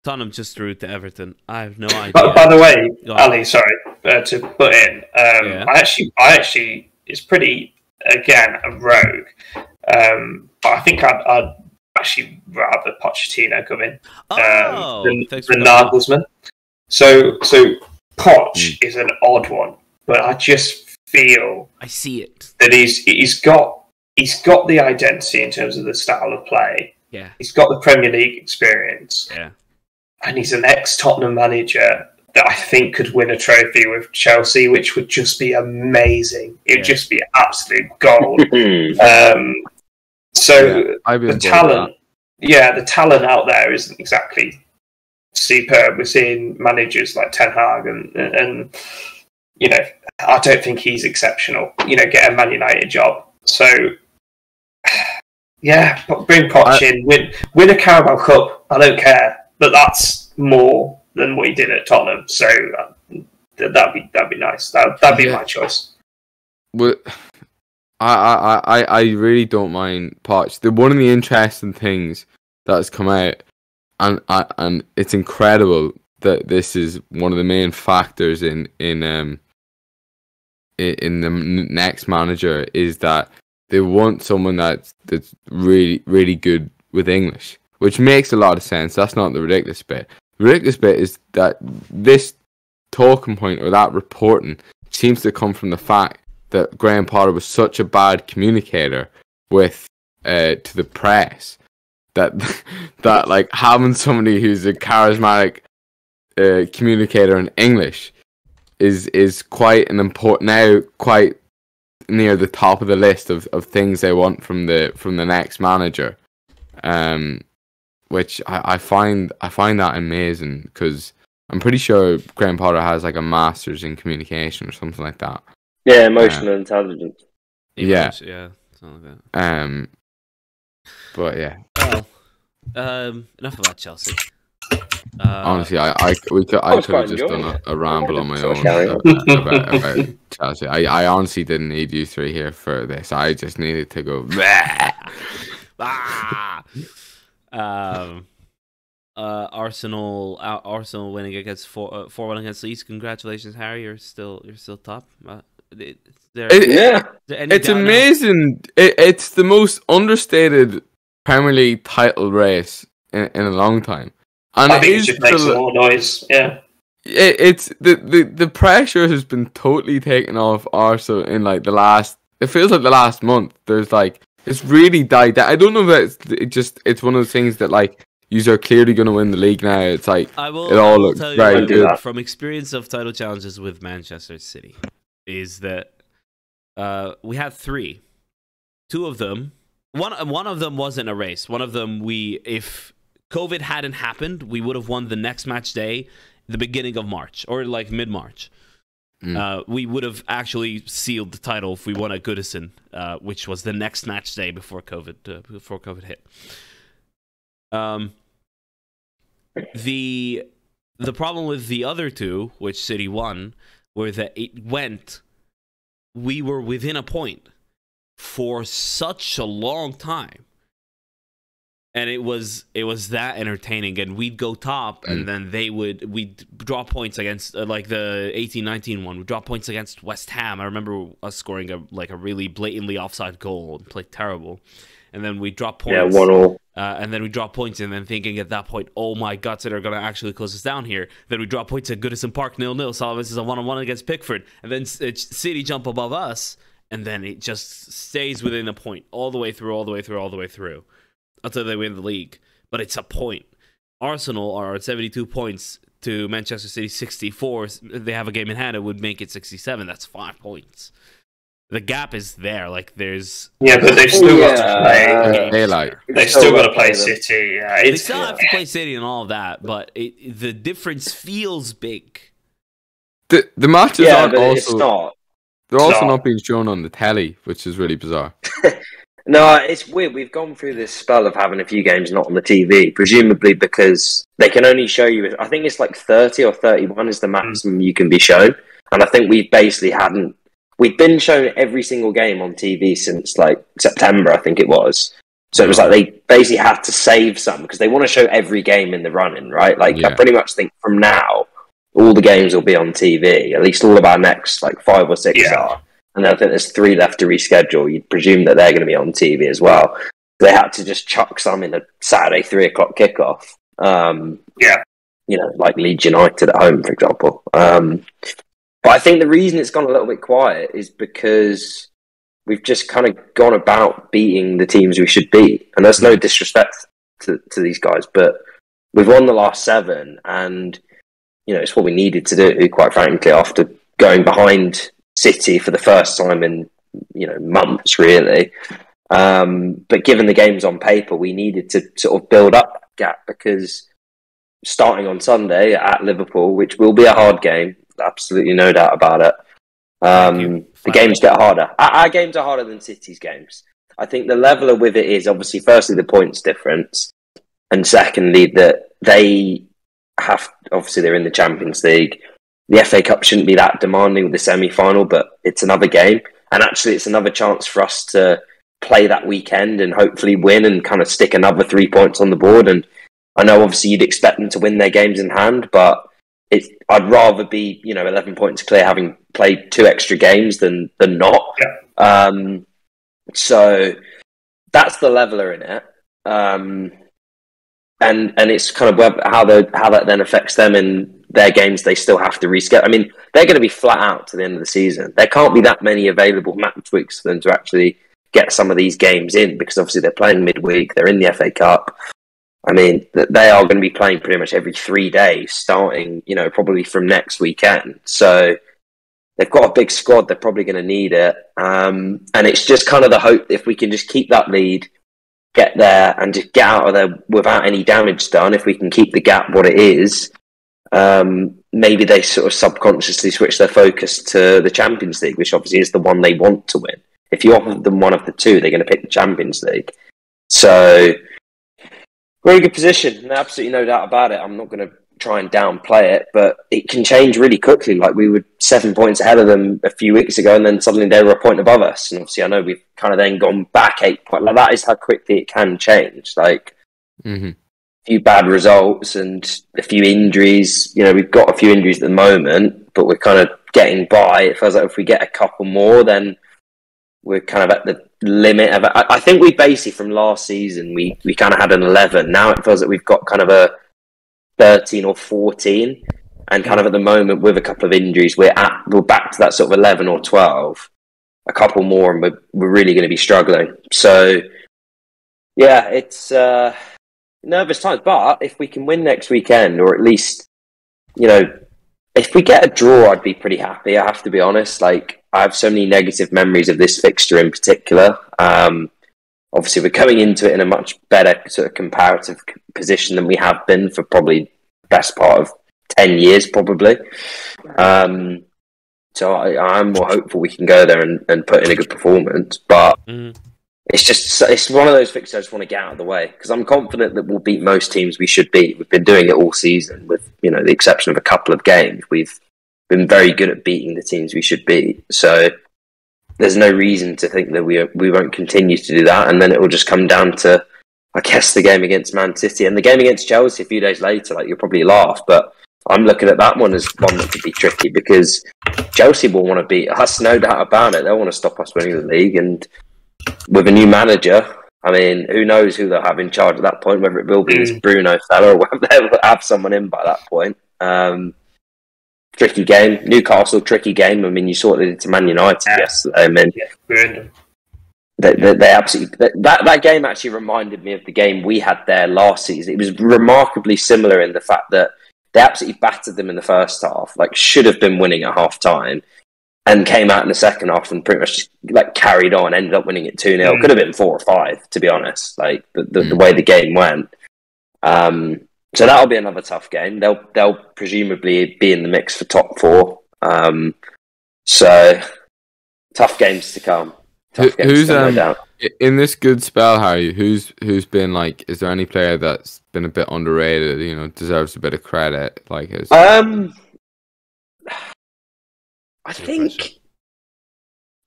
Tottenham just threw to Everton. I have no idea. By the way, Ali, sorry to put in. I actually, it's pretty again a rogue. But I think I'd actually rather Pochettino come in than Nagelsmann. So Poch is an odd one, but I just feel I see it that he's got the identity in terms of the style of play. Yeah, he's got the Premier League experience. Yeah, and he's an ex-Tottenham manager that I think could win a trophy with Chelsea, which would just be amazing. It would just be absolute gold. The talent, the talent out there isn't exactly superb. We're seeing managers like Ten Hag and I don't think he's exceptional. Get a Man United job. So bring Poch in, win a Carabao Cup. I don't care, but that's more than what he did at Tottenham. So that'd be nice. That'd be my choice. Well, I really don't mind Poch. One of the interesting things that has come out, and it's incredible that this is one of the main factors in the next manager, is that they want someone that's really, really good with English, which makes a lot of sense. That's not the ridiculous bit. The ridiculous bit is that this talking point, or that reporting, seems to come from the fact that Graham Potter was such a bad communicator with to the press that like having somebody who's a charismatic communicator in English is quite an important, quite near the top of the list of things they want from the next manager, which I find that amazing, because I'm pretty sure Graham Potter has like a master's in communication or something like that. Yeah, emotional intelligence. Yeah, something like that. But yeah. Well, enough about Chelsea. Honestly, I could have just done a ramble on my own about Chelsea. I honestly didn't need you three here for this. I just needed to go. Arsenal winning against 4-1 against Leeds. Congratulations, Harry. You're still top. It's amazing. It's the most understated Premier League title race in a long time. And I think it should make some more noise. Yeah. It's the pressure has been totally taken off Arsenal in like the last. It feels like the last month. There's like, it's really died down. I don't know if it's one of those things that like, you are clearly going to win the league now. It's like it all looks very good. From experience of title challenges with Manchester City, is that we had 3. 2 of them. One of them wasn't a race. One of them if COVID hadn't happened, we would have won the next match day, the beginning of March, or like mid-March. We would have actually sealed the title if we won at Goodison, which was the next match day before COVID hit. The problem with the other 2, which City won, were that we were within a point for such a long time. And it was that entertaining, and we'd go top, and then we'd draw points against like the 18-19 one. We'd draw points against West Ham. I remember us scoring a really blatantly offside goal and played terrible, and then we drop Yeah, points. 1-1. And then we drop points, and then thinking at that point, oh my God, so they're going to actually close us down here. Then we drop points at Goodison Park 0-0. Solomons is a 1-1 against Pickford, and then City jump above us, and then it just stays within a point all the way through until they win the league. But it's a point. Arsenal are at 72 points to Manchester City 64. They have a game in hand. It would make it 67. That's 5 points. The gap is there. Like there's but they've still got to play. Daylight. They've still got to play City. Yeah, they still have to play City and all of that, but the difference feels big. The matches aren't but also. it's not. They're also not being shown on the telly, which is really bizarre. No, it's weird. We've gone through this spell of having a few games not on the TV, presumably because they can only show you, I think it's like 30 or 31 is the maximum you can be shown. And I think we've been shown every single game on TV since like September, I think it was. So it was like they basically had to save some because they want to show every game in the running, right? Like I pretty much think from now, all the games will be on TV, at least all of our next like 5 or 6 are. And I think there's 3 left to reschedule. You'd presume that they're going to be on TV as well. They had to just chuck some in a Saturday 3:00 kickoff. You know, like Leeds United at home, for example. But I think the reason it's gone a little bit quiet is because we've just kind of gone about beating the teams we should beat. And there's no disrespect to these guys, but we've won the last 7, and you know it's what we needed to do, quite frankly, after going behind City for the first time in months, really. But given the games on paper, we needed to sort of build up that gap because starting on Sunday at Liverpool, which will be a hard game, absolutely no doubt about it. The games get harder. Our games are harder than City's games. I think the leveler with it is obviously firstly the points difference, and secondly that they have obviously they're in the Champions League. The FA Cup shouldn't be that demanding with the semi-final, but it's another game. And actually, it's another chance for us to play that weekend and hopefully win and kind of stick another 3 points on the board. And I know, obviously, you'd expect them to win their games in hand, but I'd rather be, 11 points clear having played 2 extra games than not. Yeah. So that's the leveler in it. And it's kind of how that then affects them in their games. They still have to reschedule. I mean, they're going to be flat out to the end of the season. There can't be that many available match weeks for them to actually get some of these games in because obviously they're playing midweek. They're in the FA Cup. I mean, they are going to be playing pretty much every 3 days, starting, probably from next weekend. So they've got a big squad. They're probably going to need it. And it's just kind of the hope that if we can just keep that lead, get there and just get out of there without any damage done, if we can keep the gap what it is, maybe they sort of subconsciously switch their focus to the Champions League, which obviously is the one they want to win. If you offer them one of the 2, they're going to pick the Champions League. So, very good position. Absolutely no doubt about it. I'm not going to try and downplay it, but it can change really quickly. Like we were 7 points ahead of them a few weeks ago, and then suddenly they were a point above us. And obviously, I know we've kind of then gone back 8 points. Like that is how quickly it can change. Like a few bad results and a few injuries. We've got a few injuries at the moment, but we're kind of getting by. It feels like if we get a couple more, then we're kind of at the limit of it. I think we basically from last season we kind of had an 11. Now it feels like we've got kind of a 13 or 14, and kind of at the moment with a couple of injuries we're back to that sort of 11 or 12, a couple more, and we're really going to be struggling. So yeah, it's nervous times, but if we can win next weekend, or at least if we get a draw, I'd be pretty happy, I have to be honest. Like I have so many negative memories of this fixture in particular. Obviously, we're coming into it in a much better sort of comparative position than we have been for probably the best part of 10 years, probably. So I'm more hopeful we can go there and put in a good performance. But it's one of those fixtures I just want to get out of the way because I'm confident that we'll beat most teams we should beat. We've been doing it all season with, the exception of a couple of games. We've been very good at beating the teams we should beat. So there's no reason to think that we won't continue to do that, and then it will just come down to, I guess, the game against Man City and the game against Chelsea a few days later. Like you'll probably laugh, but I'm looking at that one as one that could be tricky because Chelsea will want to beat us, no doubt about it. They'll want to stop us winning the league, and with a new manager, I mean, who knows who they'll have in charge at that point, whether it will be this Bruno fella or whether they'll have someone in by that point. Tricky game. Newcastle, tricky game. I mean, you saw it to Man United yesterday. I mean, they absolutely... That game actually reminded me of the game we had there last season. It was remarkably similar in the fact that they absolutely battered them in the first half, like should have been winning at half-time, and came out in the second half and pretty much just, like, carried on, ended up winning it 2-0. Could have been 4 or 5, to be honest, like the way the game went. So that'll be another tough game. They'll presumably be in the mix for top 4. So tough games to come. Who's no doubt. In this good spell, Harry? Who's been like? Is there any player that's been a bit underrated? You know, deserves a bit of credit. Like his. I think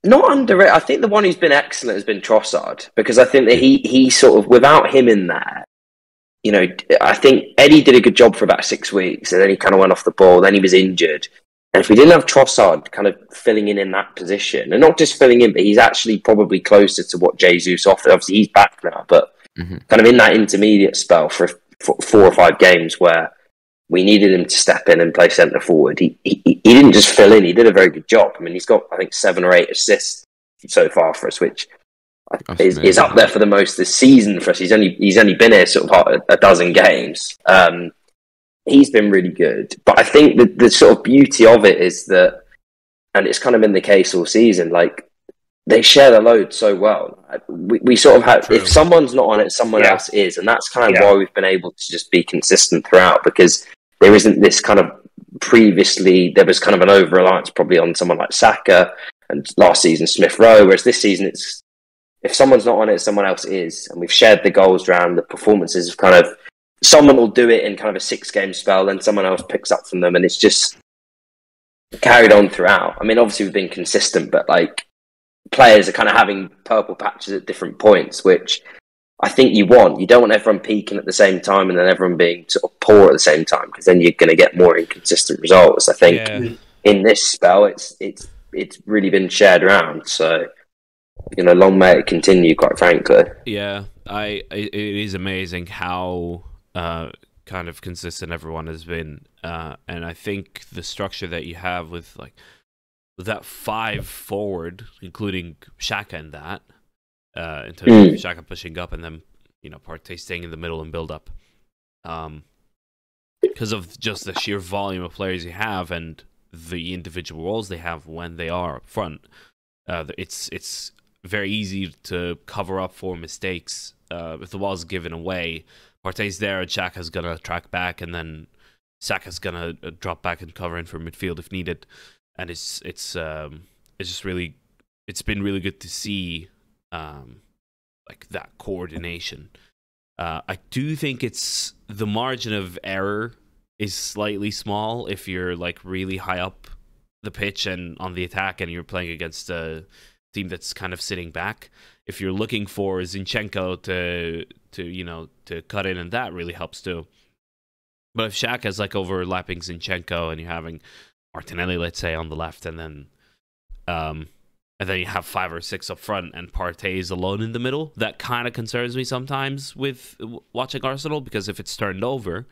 not underrated. I think the one who's been excellent has been Trossard, because I think that he sort of, without him in there, you know, I think Eddie did a good job for about 6 weeks, and then he kind of went off the ball. Then he was injured, and if we didn't have Trossard kind of filling in that position, and not just filling in, but he's actually probably closer to what Jesus offered. Obviously, he's back now, but kind of in that intermediate spell for 4 or 5 games where we needed him to step in and play centre forward. He didn't just fill in; he did a very good job. I mean, he's got, I think, 7 or 8 assists so far for us, which is up there for the most this season for us. He's only been here sort of a dozen games. He's been really good, but I think the sort of beauty of it is that, and it's kind of been the case all season, like they share the load so well. We sort of have, if someone's not on it, someone else is, and that's kind of why we've been able to just be consistent throughout, because there isn't this kind of, previously there was kind of an over-reliance probably on someone like Saka, and last season Smith Rowe, whereas this season it's, if someone's not on it, someone else is, and we've shared the goals around, the performances of kind of, someone will do it in kind of a 6-game spell, then someone else picks up from them, and it's just carried on throughout. I mean, obviously we've been consistent, but like, players are kind of having purple patches at different points, which I think you want. You don't want everyone peaking at the same time and then everyone being sort of poor at the same time, because then you're going to get more inconsistent results. I think in this spell, it's really been shared around. So, you know, long may it continue, quite frankly. Yeah, it is amazing how kind of consistent everyone has been, and I think the structure that you have with that 5 forward, including Xhaka and that, in terms of Xhaka pushing up and then, you know, Partey staying in the middle and build up, because of just the sheer volume of players you have and the individual roles they have when they are up front. It's very easy to cover up for mistakes. If the ball's given away, Partey's there and Xhaka's gonna track back, and then Saka's gonna drop back and cover in for midfield if needed. And it's just really, it's been really good to see like that coordination. I do think it's, the margin of error is slightly small if you're like really high up the pitch and on the attack and you're playing against a team that's kind of sitting back. If you're looking for Zinchenko to cut in, and that really helps too. But if Xhaka's like overlapping Zinchenko and you're having Martinelli, let's say, on the left, and then you have 5 or 6 up front, and Partey is alone in the middle, that kind of concerns me sometimes with watching Arsenal, because if it's turned over,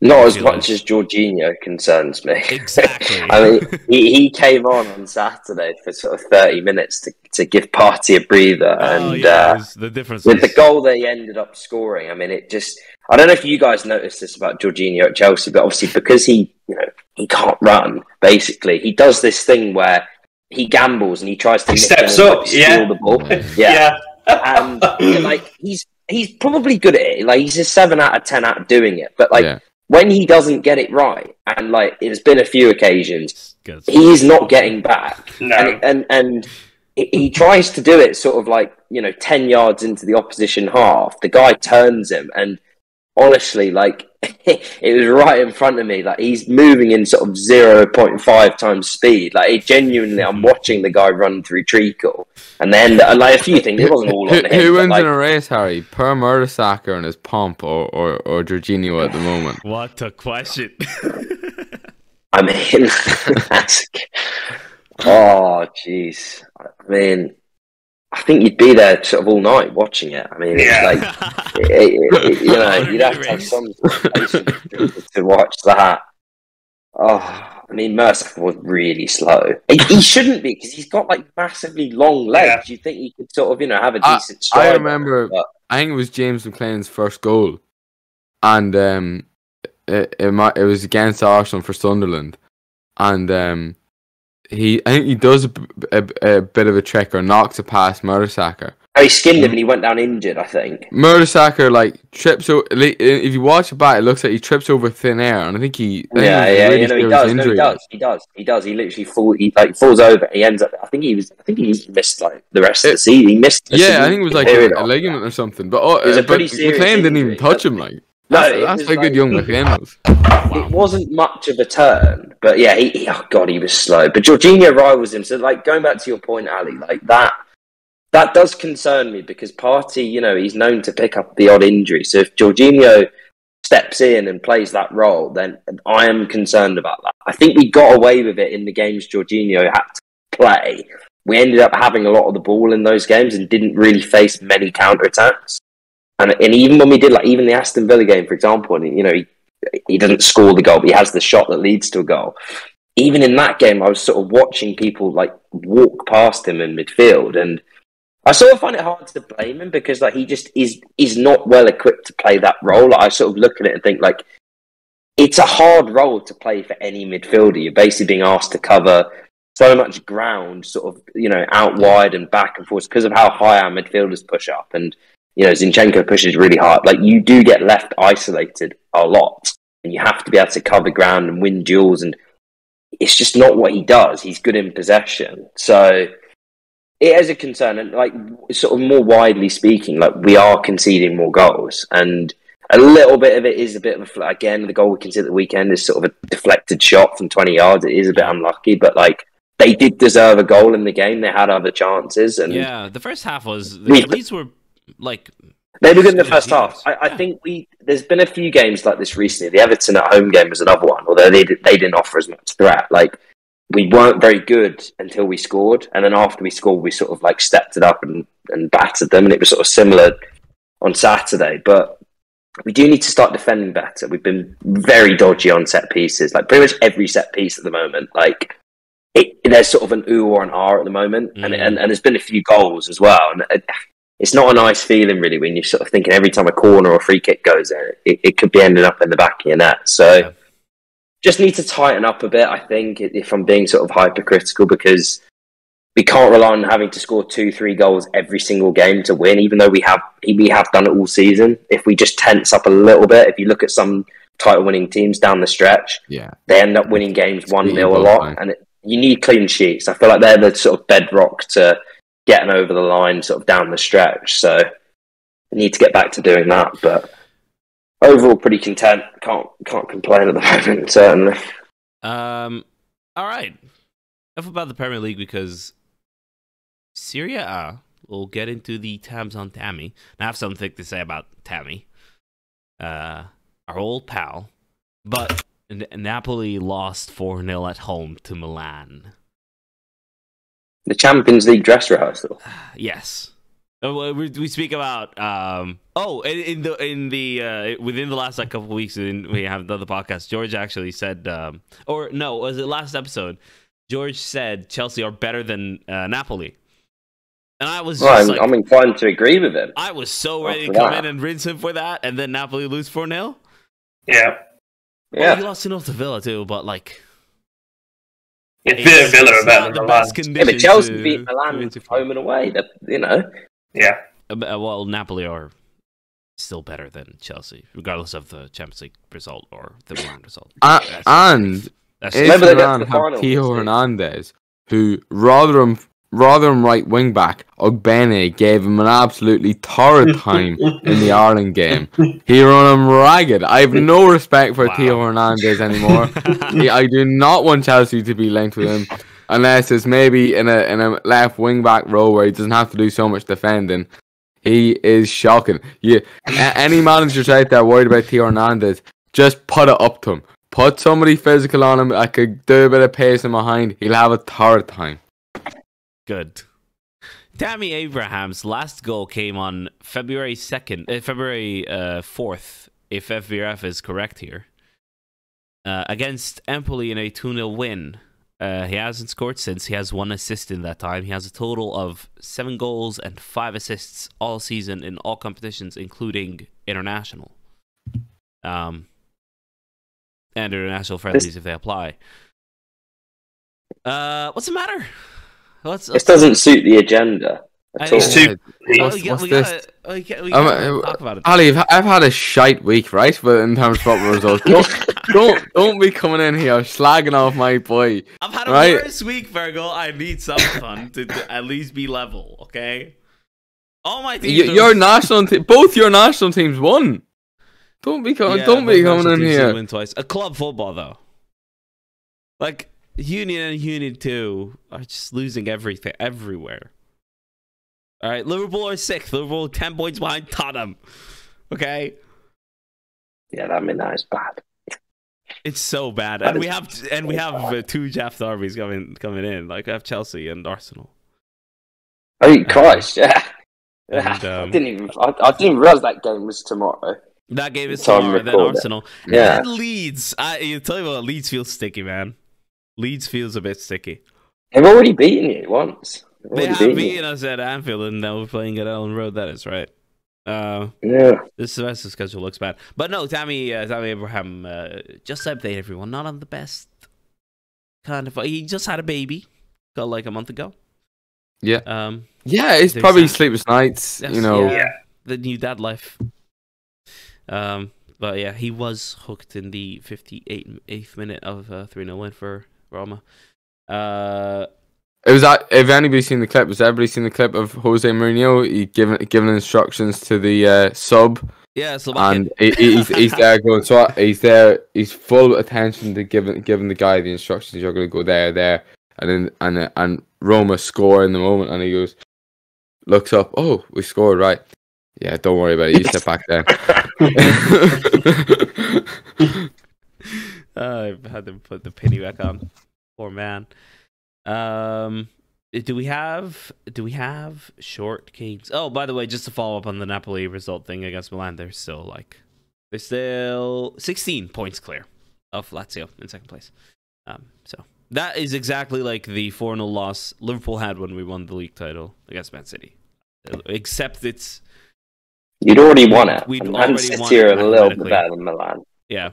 not as much as Jorginho concerns me. Exactly. I mean, he came on Saturday for sort of 30 minutes to give Partey a breather, and the difference with the goal they ended up scoring. I mean, it just, I don't know if you guys noticed this about Jorginho at Chelsea, but obviously because he can't run, basically, he does this thing where he gambles and he tries to steps up, steal the ball. And like he's probably good at it. Like, he's a 7 out of 10 at doing it. But like when he doesn't get it right, and like it's been a few occasions, he's not getting back. No. And he tries to do it sort of like, 10 yards into the opposition half. The guy turns him, and honestly, like, it was right in front of me. Like, he's moving in sort of 0.5 times speed. Like, it genuinely, I'm watching the guy run through treacle, and then like a few things. It wasn't all on him. Who wins in a race, Harry? Per Mertesacker and his pump, or Jorginho at the moment? What a question! I mean, oh jeez. I mean, I think you'd be there sort of all night watching it. I mean, it's like, you know, you'd have to have some patience to watch that. Oh, I mean, Mercer was really slow. He shouldn't be, because he's got like massively long legs. You'd think he could sort of, you know, have a decent stride. I remember, I think it was James McLean's first goal, and it was against Arsenal for Sunderland, and I think he does a bit of a trick or knocks it past Murdersacker. Oh, he skinned him and he went down injured, I think. Murdersacker like trips over. If you watch it back, it looks like he trips over thin air, and I think he. He does. He literally falls over. He ends up. I think he missed like the rest of the season. He missed. I think it was like a ligament or something. But it was a pretty serious McLean didn't even touch him. Like that's how good young McLean was. It wasn't much of a turn, but yeah, he was slow. But Jorginho rivals him. So like going back to your point, Ali, like that does concern me, because Partey, you know, he's known to pick up the odd injury. So if Jorginho steps in and plays that role, then I am concerned about that. I think we got away with it in the games Jorginho had to play. We ended up having a lot of the ball in those games and didn't really face many counter-attacks. And even when we did, like even the Aston Villa game, for example, and you know, he doesn't score the goal, but he has the shot that leads to a goal. Even in that game, I was sort of watching people like walk past him in midfield, and I sort of find it hard to blame him, because like he just is not well equipped to play that role. Like, I sort of look at it and think like it's a hard role to play for any midfielder. You're basically being asked to cover so much ground, sort of, you know, out wide and back and forth, because of how high our midfielders push up. And you know, Zinchenko pushes really hard. Like, you do get left isolated a lot, and you have to be able to cover ground and win duels. And it's just not what he does. He's good in possession, so it is a concern. And like, sort of more widely speaking, like we are conceding more goals, and a little bit of it is a bit of again, the goal we conceded at the weekend is sort of a deflected shot from 20 yards. It is a bit unlucky, but like they did deserve a goal in the game. They had other chances, and yeah, the first half was the Leeds were like they were good in the first half. I think there's been a few games like this recently. The Everton at home game was another one, although they didn't offer as much threat. Like, we weren't very good until we scored, and then after we scored, we sort of like stepped it up and battered them, and it was sort of similar on Saturday. But we do need to start defending better. We've been very dodgy on set pieces, like pretty much every set piece at the moment. Like, there's sort of an ooh or an R at the moment, and there's been a few goals as well. And it's not a nice feeling, really, when you're sort of thinking every time a corner or free kick goes in, it could be ending up in the back of your net. So just need to tighten up a bit, I think, if I'm being sort of hypercritical, because we can't rely on having to score 2-3 goals every single game to win, even though we have done it all season. If we just tense up a little bit, if you look at some title-winning teams down the stretch, they end up winning games 1-0 a lot, and you need clean sheets. I feel like they're the sort of bedrock to getting over the line sort of down the stretch. So we need to get back to doing that, but overall pretty content. Can't complain at the moment, certainly. All right. Enough about the Premier League, because Serie A, we'll get into the tabs on Tammy. I have something to say about Tammy, our old pal, but Napoli lost 4-0 at home to Milan. The Champions League dress rehearsal. Yes. We speak about in the within the last couple of weeks, we have the other podcast. George actually said, was it last episode? George said Chelsea are better than Napoli, and I was just I'm inclined to agree with him. I was so ready to come in and rinse him for that, and then Napoli lose 4-0. Yeah. Well, he lost enough to Villa too, but like. Villa are better than Milan. Yeah, but Chelsea beat Milan home and away. You know. Yeah. Well, Napoli are still better than Chelsea, regardless of the Champions League result or the Milan result. And if Milan have Theo Hernandez, who rather than right wing back, Ogbene gave him an absolutely torrid time in the Ireland game. He run him ragged. I have no respect for Theo Hernandez anymore. I do not want Chelsea to be linked with him, unless it's maybe in a left wing back role where he doesn't have to do so much defending. He is shocking. Any managers out there worried about Theo Hernandez, just put it up to him. Put somebody physical on him. I could do a bit of pacing behind. He'll have a torrid time. Good. Tammy Abraham's last goal came on February 4th, if FVRF is correct here, against Empoli in a 2-0 win. He hasn't scored since. He has 1 assist in that time. He has a total of 7 goals and 5 assists all season in all competitions, including international. And international friendlies if they apply. What's the matter? This doesn't suit the agenda at all. What's this? We gotta talk about it. Ali, I've had a shite week, right? But in terms of football results, don't be coming in here slagging off my boy. I've had a worse week, Virgo. I need some fun to at least be level, okay? All my teams. Your national both your national teams won. Don't be coming in here. Win twice. A club football though, like Union and Union 2 are just losing everything everywhere. All right, Liverpool are 6th. Liverpool 10 points behind Tottenham. Okay. Yeah, that is bad. It's so bad, and we have 2 Jeff derbies coming in. Like I have Chelsea and Arsenal. Oh Christ! Yeah. And, I didn't even realize that game was tomorrow. That game is tomorrow. Then Arsenal. Yeah. And then Leeds. You tell you what, Leeds feels sticky, man. Leeds feels a bit sticky. They've already beaten you once. They have beaten us at Anfield, and now we're playing at Ellen Road. That is right. Yeah. This rest of the schedule looks bad, but no, Tammy Abraham just to update everyone, not on the best kind of. He just had a baby, got like a month ago. Yeah. Yeah, it's probably sleepless nights. Yes, you know. Yeah. The new dad life. But yeah, he was hooked in the 58th minute of a 3-0 win for Roma. It was that. If anybody's seen the clip, has everybody seen the clip of Jose Mourinho? He giving instructions to the sub. Yeah, and he's there going. So he's there. He's full attention to giving the guy the instructions. You're going to go there, and then Roma score in the moment, and he goes, looks up. Oh, we scored, right? Yeah, don't worry about it. You sit back there. I've had to put the penny back on. Poor man. Do we have short games? Oh, by the way, just to follow up on the Napoli result thing against Milan, they're still 16 points clear of Lazio in second place. So that is exactly like the 4-0 loss Liverpool had when we won the league title against Man City. Except you'd already won it. Man City are a little bit better than Milan. Yeah.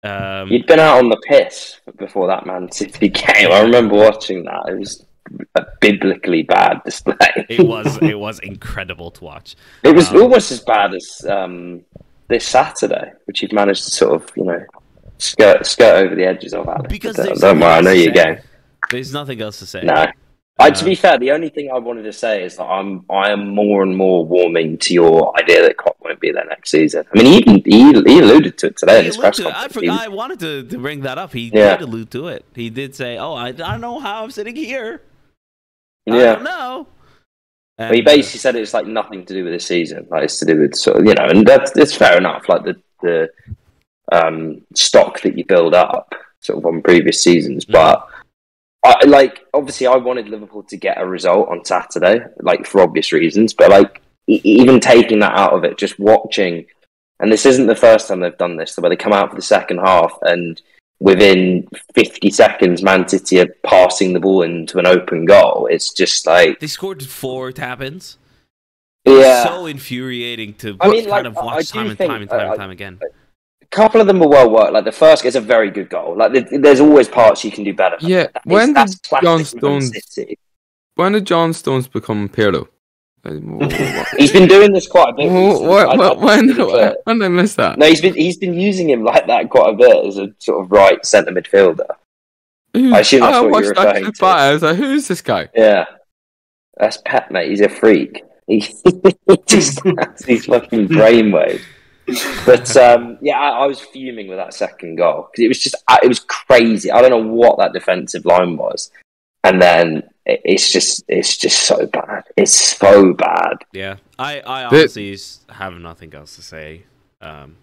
You'd been out on the piss before that Man City game. I remember watching that. It was a biblically bad display. It was incredible to watch. It was almost as bad as this Saturday, which you've managed to sort of, skirt over the edges of. Alex. Because don't worry, I know your game. There's nothing else to say. No. To be fair, the only thing I wanted to say is that I am more and more warming to your idea that Klopp won't be there next season. I mean, he alluded to it today in his press conference. I wanted to bring that up. He did allude to it. He did say, "Oh, I don't know how I'm sitting here. I don't know." And, he basically said it's like nothing to do with this season. Like it's to do with sort of, and that's fair enough. Like the stock that you build up sort of on previous seasons, but. Obviously, I wanted Liverpool to get a result on Saturday, for obvious reasons. But even taking that out of it, just watching, and this isn't the first time they've done this. Where they come out for the second half, and within 50 seconds, Man City are passing the ball into an open goal. It's just like they scored 4 tap-ins. Yeah, so infuriating to watch time and time again. A couple of them were well worked. Like the first is a very good goal. There's always parts you can do better. Yeah, when did John Stones become Pirlo? He's been doing this quite a bit. When did I miss that? No, he's been using him like that quite a bit as a sort of right centre midfielder. I assume that's what you're referring to. I was like, who's this guy? Yeah, that's Pep, mate. He's a freak. He just has these fucking brainwaves. But I was fuming with that second goal because it was crazy. I don't know what that defensive line was, and then it's just so bad. It's so bad. Yeah, I honestly have nothing else to say.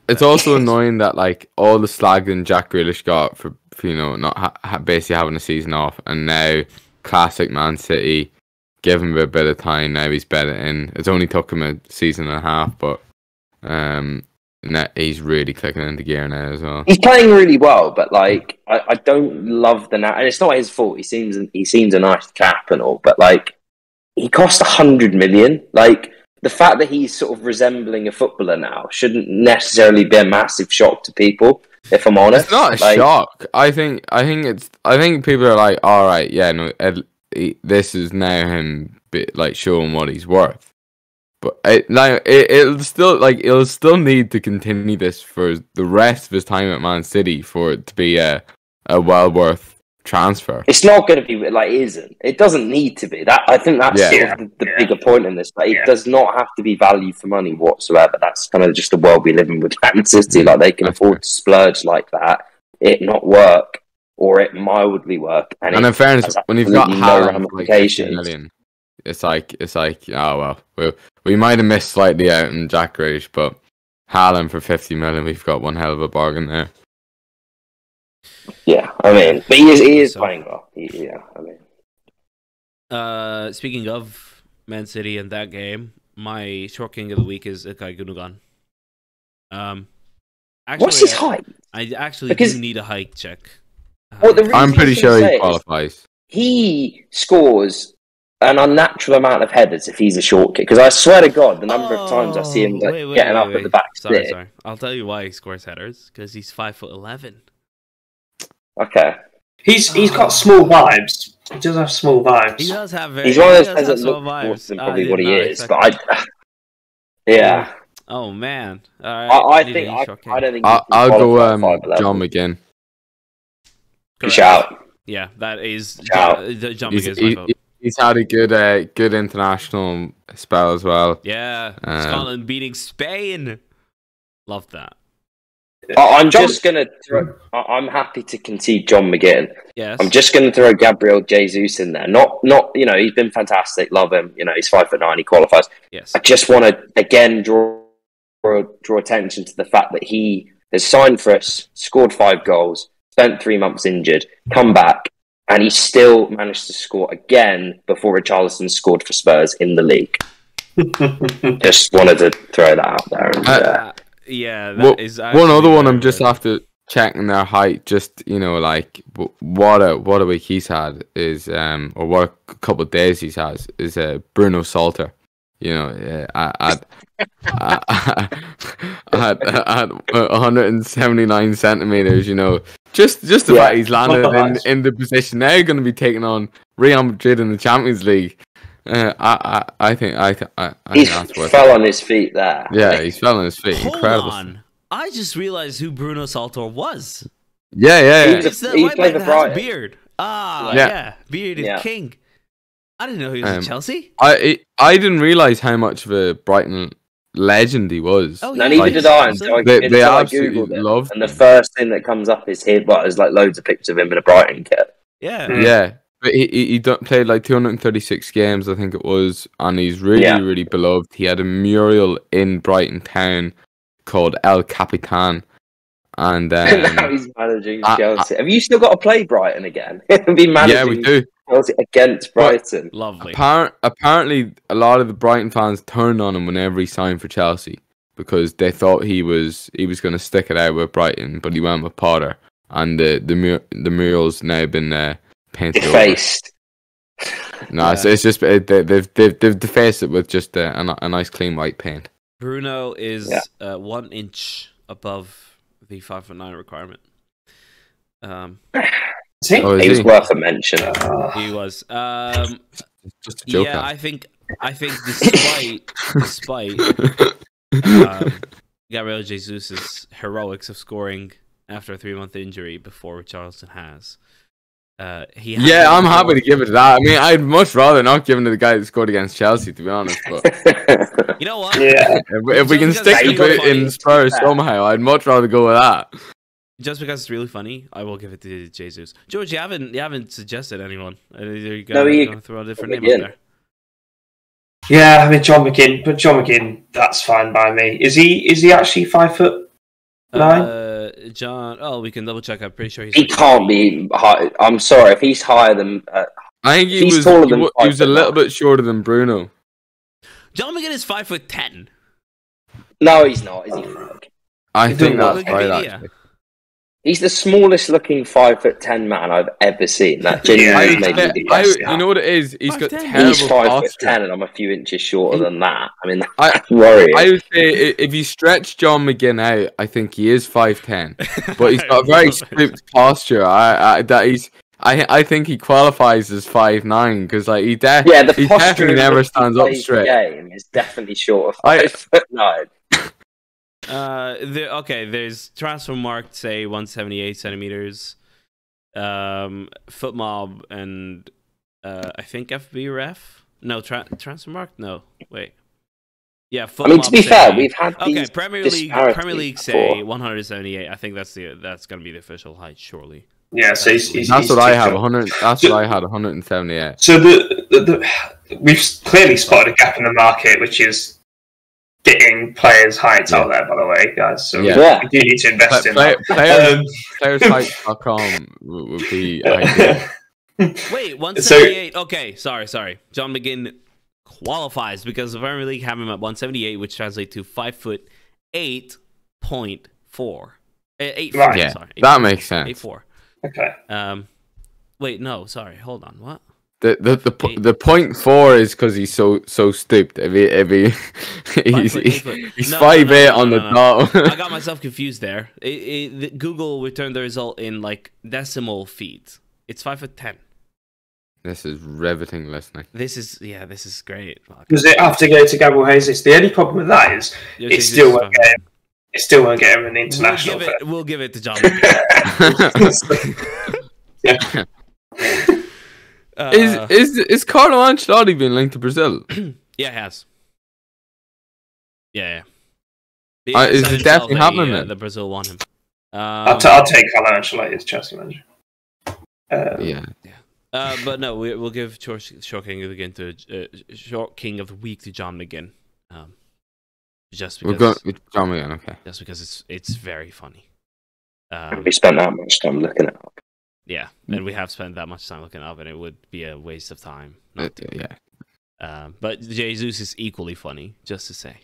It's also annoying that all the slagging Jack Grealish got for not basically having a season off, and now classic Man City give him a bit of time. Now he's better in. It's only took him a season and a half, but he's really clicking into gear now as well. He's playing really well, but like I don't love the and it's not his fault. He seems a nice chap and all, but like he cost 100 million. Like the fact that he's sort of resembling a footballer now shouldn't necessarily be a massive shock to people. If I'm honest, It's not a shock. I think people are like, all right, yeah, no, this is now him like showing what he's worth. But it'll still need to continue this for the rest of his time at Man City for it to be a well worth transfer. It's not going to be like it isn't. It doesn't need to be. That I think that's sort of the bigger point in this. Like, it does not have to be value for money whatsoever. That's kind of just the world we live in with Man City. Like they can afford to splurge like that, it not work, or it mildly work. And in fairness, when you've got Haaland for like 50 ramifications. million, it's like oh well, we might have missed slightly out in Jack Grealish, but Haaland for 50 million, we've got one hell of a bargain there. Yeah, I mean, but he is playing well. Speaking of Man City and that game, my short king of the week is Ilkay Gundogan. Actually, What's his height? I actually do need a height check. I'm pretty sure he qualifies. He scores an unnatural amount of headers if he's a short kick. Because I swear to God, the number of times I see him getting up at the back. Sorry. I'll tell you why he scores headers. Because he's 5'11". Okay. He's got small vibes. He does have small vibes. He does have He's one of those players that look more than probably what he is. But yeah. Oh man! All right. I don't think I'll go John McGinn. Shout. Yeah, that is John McGinn's. He's had a good international spell as well. Yeah, Scotland beating Spain. Love that. I'm just gonna. I'm happy to concede John McGinn. Yes. I'm just gonna throw Gabriel Jesus in there. Not. He's been fantastic. Love him. He's 5'9". He qualifies. Yes. I just want to again draw attention to the fact that he has signed for us, scored 5 goals, spent 3 months injured, come back, and he still managed to score again before Richarlison scored for Spurs in the league. Just wanted to throw that out there. And, yeah, one other one. I'm just after checking their height. Just like what a week he's had is or what a couple of days he's had is Bruno Salter. At 179 centimeters. Just the fact he's landed in the position now, going to be taking on Real Madrid in the Champions League. I think that's worth fell on his feet there. Yeah, he's fell on his feet. Hold Incredible. on. I just realized who Bruno Saltor was. Yeah. He played for Brighton. Beard. Yeah. Beard is king. I didn't know he was in Chelsea. I didn't realize how much of a Brighton legend he was. Oh, no, neither did I. They absolutely loved him. And the first thing that comes up is here, but there's like loads of pictures of him in a Brighton kit. Yeah. But he played like 236 games, I think it was, and he's really beloved. He had a mural in Brighton town called El Capitan, and now he's managing Chelsea. Have you still got to play Brighton again? Yeah, we do. Chelsea against Brighton. Lovely. Apparently, a lot of the Brighton fans turned on him whenever he signed for Chelsea because they thought he was going to stick it out with Brighton, but he went with Potter, and the mural's now been painted defaced. No, it's just they've defaced it with just a nice clean white paint. Bruno is 1 inch above the 5'9" requirement. He was worth a mention. He was. Just a joke. Yeah, I think despite Gabriel Jesus' heroics of scoring after a 3-month injury before Richarlison has. I'm happy to give it to that. I mean, I'd much rather not give it to the guy that scored against Chelsea, to be honest. But you know what? Yeah. If we can stick to it in Spurs somehow, I'd much rather go with that. Just because it's really funny, I will give it to Jesus. George, you haven't suggested anyone. You can throw a different name out there. Yeah, I mean John McGinn, that's fine by me. Is he actually 5'9"? John. Oh, we can double check. I'm pretty sure he can't be high. I'm sorry if he's higher than I think he He's was taller than he was a 5'9". little bit shorter than Bruno. John McGinn is 5'10". No, he's not. Is he, Frank? I He think doesn't that's right. Wikipedia. Actually, He's the smallest looking 5'10" man I've ever seen. That genuinely made me the best. you know what it is? He's got 5'10". terrible He's 5'10", posture. and I'm a few inches shorter than that. I mean, I- that's worrying. I would say if you stretch John McGinn out, I think he is 5'10", but he's got a very stripped posture. I think he qualifies as 5'9", because like he the he posture definitely in never which he stands up plays the straight. game is definitely short of I- 5'9". There's transfer marked, say 178 centimeters. Foot mob and I think FB ref. No, transfer marked. No, wait. Yeah, foot I mean, mob to be say- fair, we've had Okay, these Premier disparities League before. say 178. I think that's gonna be the official height, surely. Yeah, so he's That's what I have. too short. 100. That's what I had. 178. So we've clearly spotted a gap in the market, which is getting players' heights out there. By the way, guys, so Yeah. we do need to invest in that. Playersheights.com would be ideal. Wait, 178. Okay, sorry. John McGinn qualifies because the Premier League have him at 178, which translates to 5'8.4. 8'4". Right. Yeah, Sorry, that makes sense. 8'4". Okay. Wait, no, sorry. Hold on. What? The point 4 is because he's so stooped. He's 5'8" on the top. I got myself confused there. Google returned the result in like decimal feet. It's 5'10". This is riveting listening. This is great. Does it have to go to Gabriel Jesus? The only problem with that is it still won't get him. It still won't get him an international. We'll give it to John. Yeah. Is Carlo Ancelotti being linked to Brazil? Yeah, it has. Yeah. Is it definitely happening then? The Brazil want him. I'll take Carlo Ancelotti as Chelsea manager. Yeah. But no, we'll give Short King of the Week Short King of the Week to John McGinn. Just because We're going with John McGinn, okay. Just because it's very funny. We spent that much time looking at it. Yeah, and we have spent that much time looking up, and it would be a waste of time not to. Yeah. But Jesus is equally funny, just to say,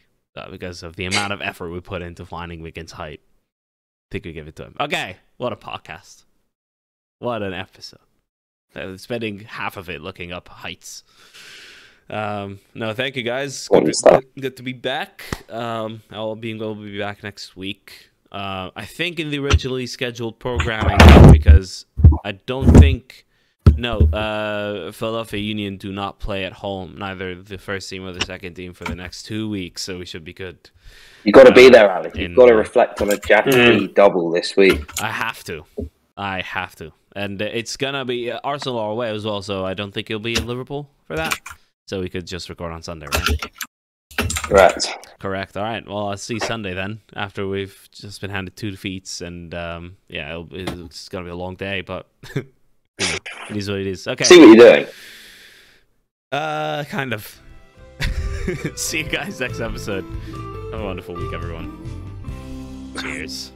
because of the amount of effort we put into finding McGinn's height. I think we give it to him. Okay, what a podcast. What an episode. Spending half of it looking up heights. No, thank you guys. Good to be back. We'll be back next week. I think in the originally scheduled programming, because I don't think Philadelphia Union do not play at home, neither the first team or the second team, for the next 2 weeks, so we should be good. You've got to be there, Alex. You've got to reflect on a Jack Lee double this week. I have to. And it's gonna be Arsenal are away as well, so I don't think he'll be in Liverpool for that. So we could just record on Sunday, right? Correct. All right. Well, I'll see Sunday then, after we've just been handed 2 defeats, and it's gonna be a long day, but it is what it is. Okay. See what you're doing. Kind of. See you guys next episode. Have a wonderful week, everyone. Cheers.